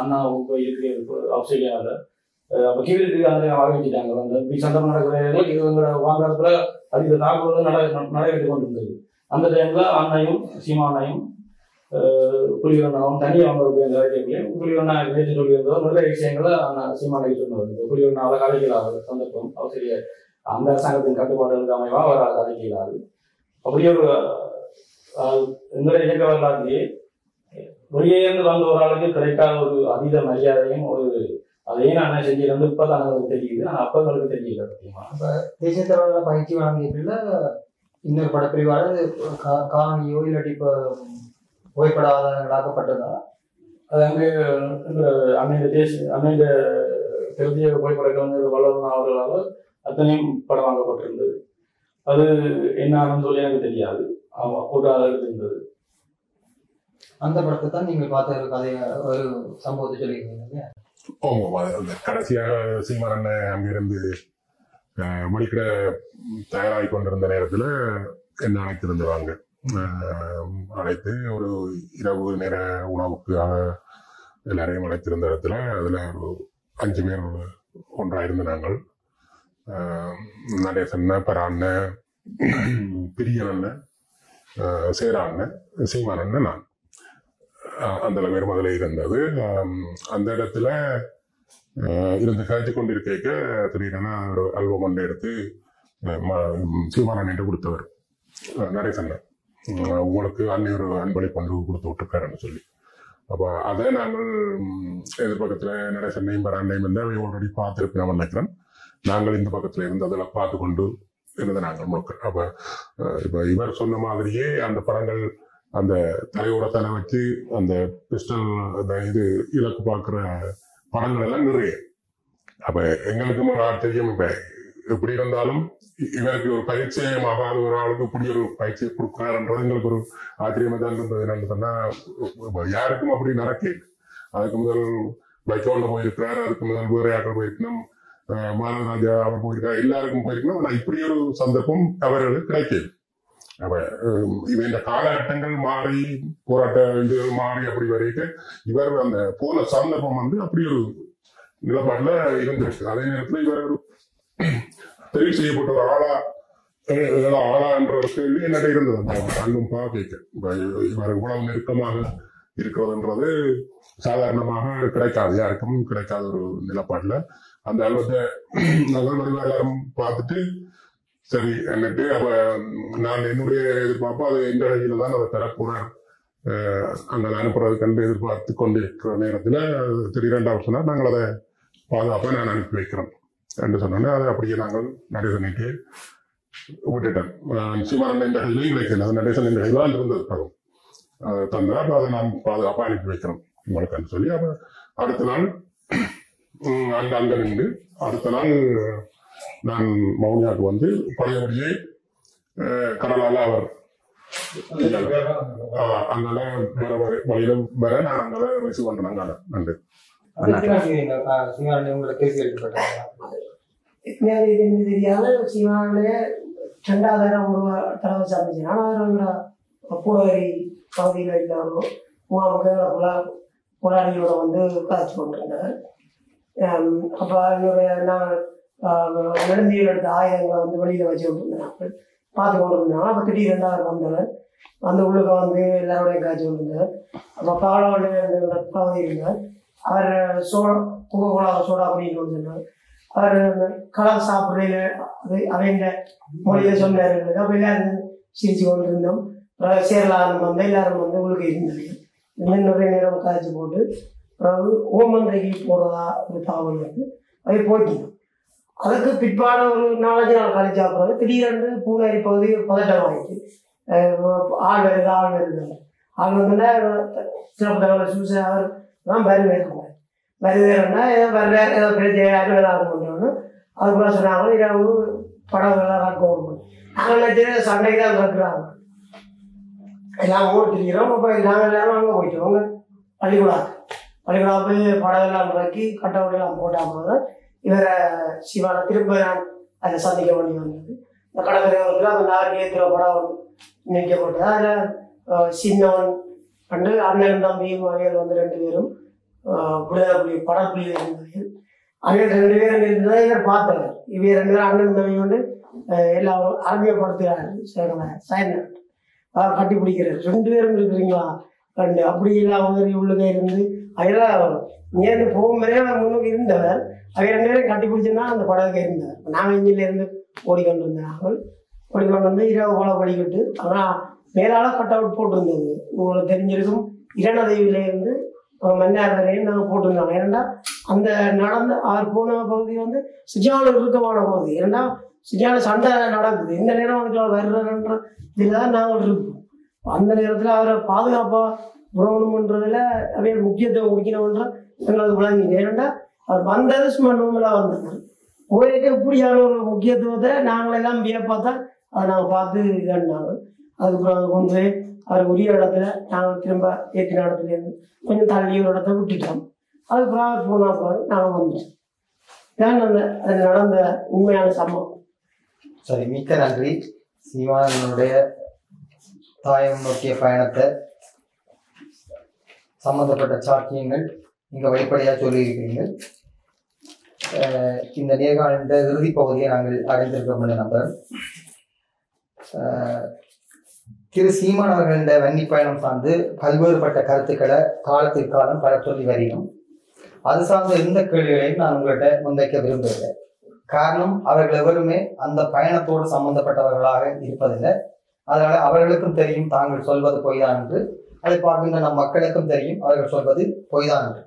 S7: அண்ணா இருக்கு ஆஸ்திரேலியாவில் அப்போ கீழே அந்த வாங்க வச்சுட்டாங்க. அந்த சண்டை நடக்கிற இவங்களோட வாங்குறதுல அதிக தாக்குதல் நடைபெற்று கொண்டிருந்தது. அந்த டைம்ல அண்ணையும் சீமானையும் புலிவண்ணாவும் தனியாக அவங்க புலிவண்ணா நேற்று சொல்லியிருந்தோம் நிறைய விஷயங்களை சீமானை சொன்னவர். புலிவண்ணாவில் கலைகளாக சந்தர்ப்பம் அவசிய அந்த அரசாங்கத்தின் கட்டுப்பாடுகளுக்கு அமைவா அவர் அதை செய்யலாது. அப்படியே ஒரு எங்களுடைய இயக்க வரலாற்றிலேயே வெளியேந்து வந்த ஒரு ஆளுக்கு கிடைக்காத ஒரு அதீத மரியாதையும் ஒரு அதையும் நான் செஞ்சிருந்து இப்பதான் எனக்கு தெரியுது. ஆனால் அப்ப எங்களுக்கு தெரியல.
S1: இப்போ தேசிய தலைவர்கள் பயிற்சி வழங்கியதுல இன்னொரு படப்பிரிவாளர் காணொலியோ இல்லாட்டி இப்போ புகைப்பட ஆதாரங்களாக்கப்பட்டதா
S7: அது அங்கே அன்னைய திருத்திய புகைப்பட கலைஞர் வல்லவன் அவர்களால் அத்தனையும் படம் வாங்கப்பட்டிருந்தது. அது என்னன்னு சொல்லி எனக்கு தெரியாது. கூட்டாளர் இருந்தது.
S1: அந்த படத்தை தான் நீங்கள் பார்த்த கதைய ஒரு சம்பவத்தை சொல்லியிருக்கீங்க.
S5: அந்த கடைசியாக சீமான் அண்ணன் அங்கிருந்து மணிக்கிட தயாராகி கொண்டிருந்த நேரத்தில் என்ன அழைத்திருந்தாங்க. அழைத்து ஒரு இரவு நேர உணவுக்காக எல்லாரையும் அழைத்திருந்த இடத்துல அதில் ஒரு 5 பேர் ஒன்றாயிருந்த நாங்கள். நடேசன், பராண்ணன், பிரியன் அண்ணன், சேரா அண்ணன், சீமான் அண்ணன், நான் அந்த பேர் முதல்ல இருந்தது. அந்த இடத்துல இருந்து கழிச்சு கொண்டிருக்க திடீரென ஒரு ஆல்பம் ஒன்று எடுத்து சீமான் அண்ணன் கொடுத்தவர் நடேசன், உங்களுக்கு அண்ணன் ஒரு அன்பளிப்பு கொண்டு கொடுத்து விட்டுருக்காருன்னு சொல்லி. அப்போ அதை நாங்கள் எதிர்பக்கத்தில் நடேசன்னையும் பராண்டையும் வந்து அவை ஆல்ரெடி பார்த்துருப்போம் நினைக்கிறேன். நாங்கள் இந்த பக்கத்தில் இருந்து அதில் பார்த்து கொண்டு இருந்த நாங்கள் முழுக்க. அப்போ இப்போ இவர் சொன்ன மாதிரியே அந்த படங்கள் அந்த தலையோரத்தனை வச்சு அந்த பிஸ்டல் அந்த இது இலக்கு பார்க்குற படங்கள் எல்லாம் நிறைய. அப்போ எங்களுக்கும் ஒரு ஆச்சரியம். இப்போ எப்படி இருந்தாலும் இவருக்கு ஒரு பயிற்சியமாகாத ஒரு ஆளுக்கு இப்படி ஒரு பயிற்சியை கொடுக்குறாருன்றது எங்களுக்கு ஒரு ஆச்சரியமா தான் இருந்தது. என்னன்னு சொன்னா யாருக்கும் அப்படி நடக்கல. அதுக்கு முதல் பைக்கோண்ட போயிருக்கிறாரு, அதுக்கு முதல் வேற யாரும் போயிருக்கணும், மானராஜா அவர் போயிருக்காரு, எல்லாருக்கும் போயிருக்கணும். ஆனா இப்படி ஒரு சந்தர்ப்பம் அவர்களுக்கு கிடைக்கல. அப்ப இந்த காலகட்டங்கள் மாறி போராட்ட இதுகள் மாறி அப்படி வரைக்கும் இவர் அந்த போன சந்தர்ப்பம் வந்து அப்படி ஒரு நிலப்பாடுல இருந்திருக்கு. அதே நேரத்தில் இவர் ஒரு தெரிவு செய்யப்பட்ட ஒரு ஆளா என்ற ஒரு கேள்வி என்னிட இருந்தது. அங்கும் பார்க்க இவர் இவ்வளவு நெருக்கமாக இருக்கிறதுன்றது சாதாரணமாக கிடைக்காது, யாருக்கும் கிடைக்காத ஒரு நிலப்பாடுல அந்த ஆல்பத்தை நாங்கள் எல்லாரும் பார்த்துட்டு சரி என்னட்டு அப்ப நான் என்னுடைய எதிர்பார்ப்பு அது எந்த வகையில தான் அதை தரப்போறேன் அங்க அனுப்புறது கண்டு எதிர்பார்த்து கொண்டு இருக்கிற நேரத்துல திடீரெண்டா சொன்னா நாங்கள் அதை பாதுகாப்பை நான் அனுப்பி வைக்கிறோம் என்று சொன்னோன்னே அதை அப்படியே நாங்கள் நடேசனுக்கு விட்டுட்டேன். சீமான் என்ற கையிலையும் கிடைக்கல, அது நடேசன் என்ற கையில தான் இருந்தது படம் தந்தா. அப்ப அதை நான் பாதுகாப்பா அனுப்பி வைக்கிறோம் உங்களுக்கு சொல்லி அப்ப அடுத்த நாள் அங்க நின்று அடுத்த நாள் நான் மௌனியாவுக்கு வந்து பழையபடியே கடலால அவர் அங்கால வர வழியில வர நான் அங்கால ரிசீவ் பண்றேன். அங்கால நன்றி.
S6: தெரியாத சீமானுடைய 2வது ஒரு தடவை சமைச்சு ஆனால் பூடகரி பகுதியில் இருக்கிறவங்க போராளிகளோட வந்து காய்ச்சி கொண்டிருந்தார். அப்போ என்னுடைய நான் நெடுந்தியில் எடுத்த ஆயுதங்களை வந்து வெளியில வச்சு கொண்டிருந்தாங்க, பார்த்து கொண்டு இருந்தாங்க. அப்போ திடீர் 2வது வந்தவர் அந்த உள்ளுக்க வந்து எல்லாரோடையும் காய்ச்சி கொண்டிருந்தார். அப்போ பாலோட பகுதி இருந்தார். அவர் சோடா புகை சோடா அப்படின்னு சொன்னார். அவர் கலர் சாப்பிட்றதுல அது அவங்க மொழியில சொன்னார். அப்போ எல்லாரும் சிரிச்சு கொண்டு இருந்தோம். சேரலாரம் வந்து எல்லாரும் வந்து உள்ளுக்க இருந்தாங்க. நிறைய நேரம் காய்ச்சி போட்டு பிறகு ஓமந்தைக்கு போறதா ஒரு தகவல் வந்து அது போயிட்டோம். அதுக்கு பிற்பாடு ஒரு 4-5 நாள் கழிச்சா பிறகு திடீரென்று பூனேரி பகுதி பதட்டம் ஆகிடுச்சு. ஆள் வருது ஆள் வந்தோன்னா சிறப்பு தகவல் சூச அவர் தான் வருவேன்னா ஏதோ ஏதோ பிரச்சனை ஆகணும்னு அதுக்குள்ள சொன்னாங்க. இரவு படங்கள்லாம் ரக்கம் நாங்கள் நினைச்சது சண்டைக்கு தான் இருக்கிறாங்க எல்லாம் ஓட்டிருக்கிறோம். அப்போ நாங்கள் எல்லாரும் அங்கே போயிட்டோம். அவங்க பள்ளிக்கூடம் போய் படங்கள்லாம் இறக்கி கட்டவுட்டெல்லாம் போட்டாங்க. இவரை சிவான திரும்ப அதை சந்திக்க வேண்டி வந்தது. இந்த கடற்கரை அந்த நேரத்துல படம் நிற்கப்பட்டது. அதில் சின்னவன் கண்டு அண்ணன் தம்பியும் அவைகள் வந்து 2 பேரும் விடுதலை படப்புள்ளி இருந்தவர்கள். அவைகள் 2 பேரும் இருந்ததை இவர் பார்த்தவர். இவங்க 2 பேரும் அண்ணன் தம்பி வந்து எல்லாம் அறிமுகப்படுத்துகிறார்கள். சைனர் கட்டி பிடிக்கிறார். 2 பேரும் இருக்கிறீங்களா கண்டு அப்படி எல்லாம் உள்ளுக இருந்து அதெல்லாம் நேர்ந்து போகும் வரையும் அவர் முன்னுக்கு இருந்தவர். அவங்க 2 பேரும் கட்டி பிடிச்சுன்னா அந்த படகுக்கு இருந்தவர். நாங்கள் இஞ்சில இருந்து ஓடிக்கொண்டு இருந்தார்கள். ஓடிக்கொண்டு வந்து இரவு போல படிக்கிட்டு, ஆனால் மேலால கட் அவுட் போட்டிருந்தது. உங்களுக்கு தெரிஞ்சிருக்கும், இரணதேவியிலேருந்து மன்னார் வரையும் நாங்கள் போட்டிருந்தாங்க. ஏன்னா அந்த நடந்த அவர் போன பகுதி வந்து சுஜான இறுக்கமான பகுதி. ஏன்னா சுஜான சண்டை நடக்குது. இந்த நேரம் வந்து வர்றன்ற இதில் தான் நாங்கள் இருப்போம். அந்த நேரத்தில் அவரை பாதுகாப்பாக விடணுமன்றதுல அவைய முக்கியத்துவம் கொடுக்கணும்ன்ற எங்களுக்கு விளங்கிது. ஏன்னா அவர் வந்தது சும்மா நோம்பலாக வந்தார். கோயிலுக்கு இப்படியான ஒரு முக்கியத்துவத்தை நாங்களெல்லாம் வியப்பாக தான் அதை நாங்கள் பார்த்து இதாண்டாங்க. அதுக்கப்புறம் கொண்டு போய் அவர் உரிய இடத்துல நாங்கள் திரும்ப ஏற்றின இடத்துலேருந்து கொஞ்சம் தள்ளி ஒரு இடத்த விட்டுட்டோம். அதுக்கப்புறம் அவர் போனால் போது நாங்கள் வந்துட்டோம். இதான் அது நடந்த உண்மையான சம்பவம்.
S1: சரி, மிக்க நன்றி. சீமானுடைய தாயம் நோக்கிய பயணத்தை சம்பந்தப்பட்ட சாட்சியங்கள் இங்கே வெளிப்படையாக சொல்லியிருக்கிறீர்கள். இந்த நேர்காணலின் இறுதி பகுதியை நாங்கள் அடைந்திருக்கோம் என்று நம்புகிறேன். திரு சீமான் அவர்களின் வன்னி பயணம் சார்ந்து பல்வேறுபட்ட கருத்துக்களை காலத்திற்கு காலம் பல சொல்லி வருகிறோம். அது சார்ந்த எந்த கேள்விகளையும் நான் உங்கள்கிட்ட முன்வைக்க விரும்புகிறேன். காரணம், அவர்கள் எவருமே அந்த பயணத்தோடு சம்பந்தப்பட்டவர்களாக இருப்பதில்லை. அதனால அவர்களுக்கும் தெரியும் தாங்கள் சொல்வது பொய்தான் என்று, அதை பார்க்கின்ற நம் மக்களுக்கும் தெரியும் அவர்கள் சொல்வது பொய்தான் என்று.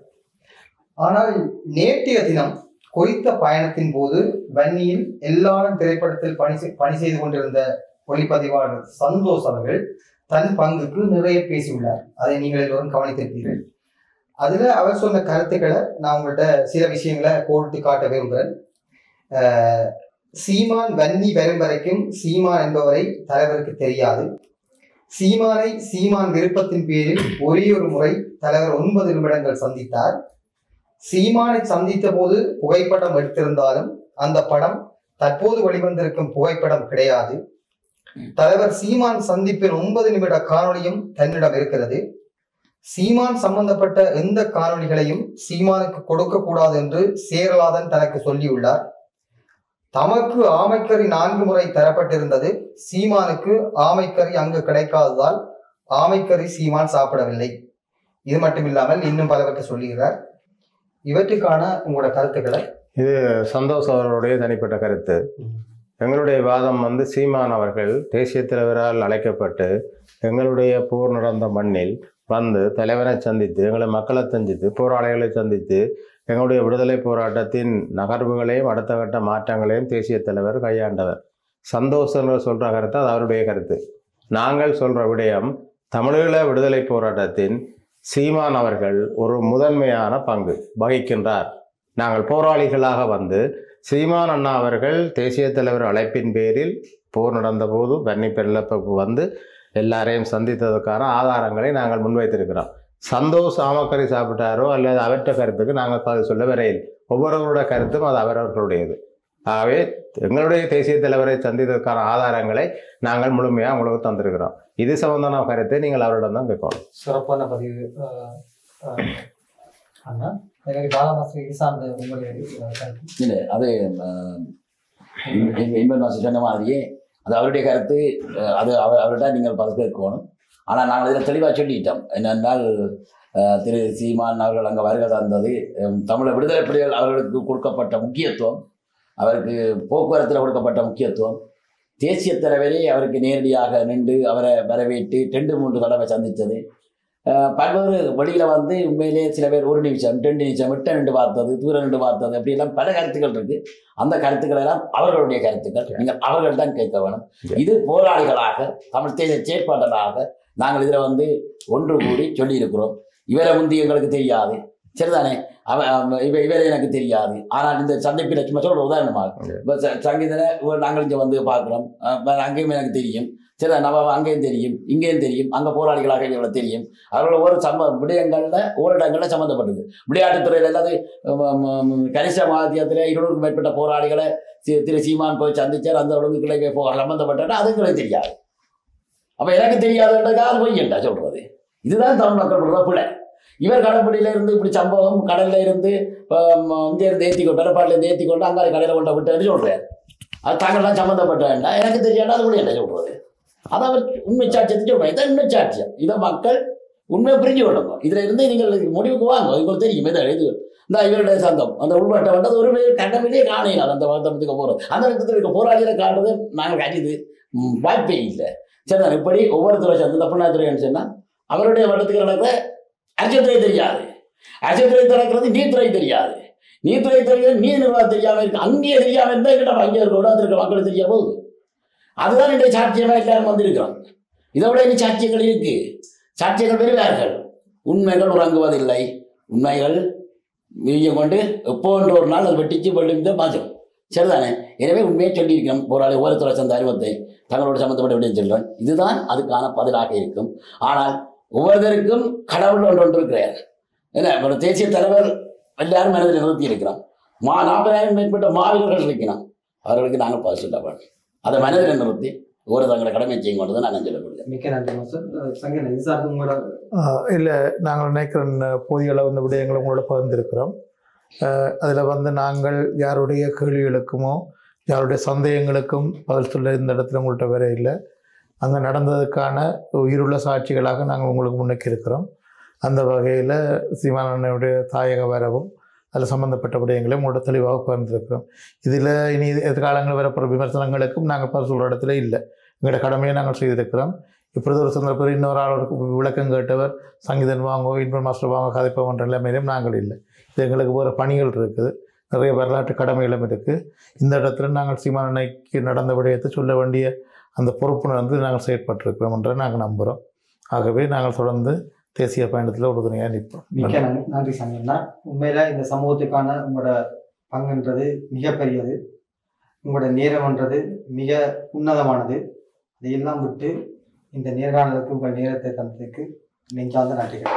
S1: ஆனால் நேற்றைய தினம் குறித்த பயணத்தின் போது வன்னியில் எல்லாரும் திரைப்படத்தில் பணி செய்து கொண்டிருந்த ஒளிப்பதிவாளர் சந்தோஷ் அவர்கள் தன் பங்குக்கு நிறைய பேசியுள்ளார். அதை நீங்கள் எல்லோரும் கவனித்திருப்பீர்கள். அதுல அவர் சொன்ன கருத்துக்களை நான் உங்கள்கிட்ட சில விஷயங்களை கோடிட்டு காட்ட விரும்புகிறேன். சீமான் வன்னி வரும் வரைக்கும் சீமான் என்பவரை தலைவருக்கு தெரியாது. சீமானை சீமான் விருப்பத்தின் பேரில் ஒரே ஒரு முறை தலைவர் 9 நிமிடங்கள் சந்தித்தார். சீமானை சந்தித்த போது புகைப்படம் எடுத்திருந்தாலும் அந்த படம் தற்போது வெளிவந்திருக்கும் புகைப்படம் கிடையாது. தலைவர் சீமான் சந்திப்பின் 9 நிமிட காணொலியும் தன்னிடம் இருக்கிறது. சீமான் சம்பந்தப்பட்ட எந்த காணொலிகளையும் சீமானுக்கு கொடுக்க கூடாது என்று சேரலாதன் தனக்கு சொல்லியுள்ளார். தமக்கு ஆமைக்கறி 4 முறை தரப்பட்டிருந்தது. சீமானுக்கு ஆமைக்கறி அங்கு கிடைக்காததால் ஆமைக்கறி சீமான் சாப்பிடவில்லை. இது மட்டும் இல்லாமல் இன்னும் பலவற்றை சொல்லுகிறார். இவற்றுக்கான உங்களோட கருத்துக்களை.
S3: இது சந்தோஷ் அவர்களுடைய தனிப்பட்ட கருத்து. எங்களுடைய வாதம் வந்து சீமான் அவர்கள் தேசிய தலைவரால் அழைக்கப்பட்டு எங்களுடைய போர் நடந்த மண்ணில் வந்து தலைவரை சந்தித்து எங்களை மக்களை சந்தித்து போராளிகளை சந்தித்து எங்களுடைய விடுதலை போராட்டத்தின் நகர்வுகளையும் அடுத்த கட்ட மாற்றங்களையும் தேசிய தலைவர் கையாண்டவர். சந்தோஷம் சொல்கிற கருத்து அது அவருடைய கருத்து. நாங்கள் சொல்கிற விடயம், தமிழீழ விடுதலை போராட்டத்தின் சீமான் அவர்கள் ஒரு முதன்மையான பங்கு வகிக்கின்றார். நாங்கள் போராளிகளாக வந்து சீமான் அண்ணா அவர்கள் தேசிய தலைவர் அழைப்பின் பேரில் போர் நடந்தபோது வன்னி பெருளப்புக்கு வந்து எல்லாரையும் சந்தித்ததற்கான ஆதாரங்களை நாங்கள் முன்வைத்திருக்கிறோம். சந்தோஷ் ஆமக்கறி சாப்பிட்டாரோ அல்லது அவற்ற கருத்துக்கு நாங்கள் பதில் சொல்ல வரையில் ஒவ்வொருவருடைய கருத்தும் அது அவரவர்களுடையது. ஆகவே எங்களுடைய தேசிய தலைவரை சந்தித்ததற்கான ஆதாரங்களை நாங்கள் முழுமையாக உங்களுக்கு தந்திருக்கிறோம். இது சம்பந்தமான கருத்தை நீங்கள் அவரிடம் தான் கேட்கணும்.
S1: சிறப்பான பதிவு அண்ணா. பாலமாஸ்டர் சார்ந்த உங்களுடைய
S4: இல்லை, அது சொன்ன மாதிரியே அது அவருடைய கருத்து. அது அவர்கிட்ட நீங்கள் பதில் கேட்கணும். ஆனால் நாங்கள் இதில் தெளிவாக சொல்லிட்டோம். என்னென்றால் திரு சீமான் அவர்கள் அங்கே வருகை தந்தது தமிழ் விடுதலை புலிகள் அவர்களுக்கு கொடுக்கப்பட்ட முக்கியத்துவம், அவருக்கு போக்குவரத்தில் கொடுக்கப்பட்ட முக்கியத்துவம், தேசிய தலைவரே அவருக்கு நேரடியாக நின்று அவரை வரவேற்று 2-3 தடவை சந்தித்தது, பல்வேறு வழியில் வந்து உண்மையிலே சில பேர் 1 நிமிஷம் 2 நிமிஷம் விட்ட நின்று பார்த்தது, தூரம் நின்று பார்த்தது, அப்படியெல்லாம் பல கருத்துக்கள் இருக்குது. அந்த கருத்துக்கள் எல்லாம் அவர்களுடைய கருத்துக்கள். நீங்கள் அவர்கள் தான் கேட்க வேணும். இது போராளிகளாக தமிழ் தேசிய செயற்பாட்டலாக நாங்கள் இதில் வந்து ஒன்று கூடி சொல்லியிருக்கிறோம். இவரை முந்தி எங்களுக்கு தெரியாது, சரிதானே, இவரை எனக்கு தெரியாது. ஆனால் இந்த சந்திப்பில் சும்மா சொல்கிற உதாரணமாக இப்போ சங்கீதனை நாங்கள் இங்கே வந்து பார்க்குறோம், அங்கேயும் எனக்கு தெரியும், சரி, நம்ம அங்கேயும் தெரியும், இங்கேயும் தெரியும், அங்கே போராளிகளாக இவர்களை தெரியும். அவர்களோட ஒரு விடயங்களில் ஓரிடங்களில் சம்மந்தப்பட்டது. விளையாட்டுத்துறையில் எல்லாத்தையும் கனிஷ்ட மாத்தியத்தில் 200க்கும் மேற்பட்ட போராளிகளை திரு சீமான் போய் சந்திச்சார். அந்த ஒழுங்குகளை சம்மந்தப்பட்ட அது எங்களுக்கு தெரியாது. அப்போ எனக்கு தெரியாதுன்றதுக்காக அது பொய்யண்டா சொல்கிறது. இதுதான் தமிழ் மக்கள் படுற பிள்ளை. இவர் கடற்படியிலேருந்து இப்படி சம்பவம் கடலில் இருந்து இங்கேருந்து ஏற்றி கொண்டு கடற்பாட்டிலேருந்து ஏற்றி கொண்டு அங்காரி கடையில் கொண்ட விட்டு சொல்கிறார். அது தாங்கள்லாம் சம்மந்தப்பட்ட வேண்டாம், எனக்கு தெரியாண்டா அது கூட என்ன சொல்கிறது. அதை அவர் உண்மை சாட்சியத்தை சொல்கிறார். இதான் உண்மை சாட்சியம். இதை மக்கள் உண்மையை புரிஞ்சு கொள்ளுங்க. இதில் இருந்து நீங்கள் முடிவுக்கு வாங்க. உங்களுக்கு தெரியும் இது இந்த இவருடைய சங்கம் அந்த உள்வட்ட வந்தது ஒரு கடமையிலே காணையினால் அந்த வட்டத்துக்கு போகிறோம். அந்த இடத்துல இருக்க போராளிகளை காட்டுறது நாங்கள் காட்டியது வாய்ப்பே இல்லை. சரிதான். இப்படி ஒவ்வொரு துறை சேர்ந்து தப்புநாத்துறைன்னு சொன்னால் அவருடைய வட்டத்துக்கு நடக்கிற அரசுத்துறை தெரியாது, அரசுத்துறை நடக்கிறது நீதித்துறை தெரியாது, நீதித்துறை தெரியாது, நீதி நிர்வாகம் தெரியாமல் இருக்கு. அங்கேயே தெரியாமல் இருந்தால் எங்கிட்ட அங்கே இருக்கோட அது இருக்க மக்களுக்கு தெரிய போகுது. அதுதான் இன்றைய சாட்சியமாக எல்லாரும் வந்திருக்கிறோம். இதை விட இனி சாட்சியங்கள் இருக்கு. சாட்சியங்கள் பெறுவார்கள். உண்மைகள் உறங்குவதில்லை. உண்மைகள் மீதியம் கொண்டு எப்போன்ற ஒரு நாள் அது வெட்டிச்சு வெள்ளிமித்த பாஜம். சரிதானே? எனவே உண்மையை சொல்லியிருக்கோம். போராளி ஓரத்துறை சந்த அறிவத்தை தங்களோட சம்பந்தப்பட்ட விட சொல்றேன். இதுதான் அதுக்கான பதிலாக இருக்கும். ஆனால் ஒவ்வொருத்தருக்கும் கடவுள் ஒன்று இருக்கிறார். என்ன தேசிய தலைவர் எல்லாரும் மனதில் நிறுத்தி இருக்கிறோம். 40,000 மேற்பட்ட மாவீரர்கள் இருக்கிறோம். அவர்களுக்கு நாங்கள் பதில் சொல்ல வேண்டும். அதை மனதில் நிறுத்தி ஒவ்வொரு தங்களை கடமை செய்யும் கொண்டு தான் நான் சொல்லப்படுகிறேன்.
S1: மிக்க நன்றி சார். உங்களோட
S2: இல்லை, நாங்கள் நினைக்கிற போதிய அளவு இந்த விடயங்களை உங்களோட பகிர்ந்திருக்கிறோம். அதில் வந்து நாங்கள் யாருடைய கேள்விகளுக்குமோ யாருடைய சந்தேகங்களுக்கும் பதில் சொல்ல இந்த இடத்துல உங்கள்கிட்ட வேற இல்லை. அங்கே நடந்ததுக்கான உயிருள்ள சாட்சிகளாக நாங்கள் உங்களுக்கு முன்னுக்கு இருக்கிறோம். அந்த வகையில் சீமானுடைய தாயக வரவும் அதில் சம்மந்தப்பட்ட விடயங்களையும் உங்களோட தெளிவாக பகிர்ந்திருக்கிறோம். இதில் இனி எதிர்காலங்கள் வரப்போகிற விமர்சனங்களுக்கும் நாங்கள் பதில் சொல்கிற இடத்துல இல்லை. எங்களோட கடமையை நாங்கள் செய்திருக்கிறோம். இப்பொழுது ஒரு சந்தர்ப்பத்தில் இன்னொரு ஆளுக்கு விளக்கம் கேட்டவர் சங்கீதன் வாங்கோ இன்பன் மாஸ்டர் வாங்க கதைப்போம் என்ற நிலைமையிலும் நாங்கள் இல்லை. இது எங்களுக்கு வேறு பணிகள் இருக்குது, நிறைய வரலாற்று கடமைகளும் இருக்குது. இந்த இடத்துல நாங்கள் சீமானனைக்கு நடந்த விடயத்தை சொல்ல வேண்டிய அந்த பொறுப்புணர்ந்து நாங்கள் செயற்பட்டிருக்கிறோம் என்று நாங்கள் நம்புகிறோம். ஆகவே நாங்கள் தொடர்ந்து தேசிய பயணத்தில் உறுதுணையாக நிற்போம்.
S1: மிக்க நன்றி சங்கம்னா. உண்மையில் இந்த சமூகத்துக்கான உங்களோட பங்குன்றது மிகப்பெரியது. உங்களோட நேரம்ன்றது மிக உன்னதமானது. இதையெல்லாம் விட்டு இந்த நேர்காணலுக்கு உங்கள் நேரத்தை தந்ததுக்கு நெஞ்சார்ந்த நன்றிகள்.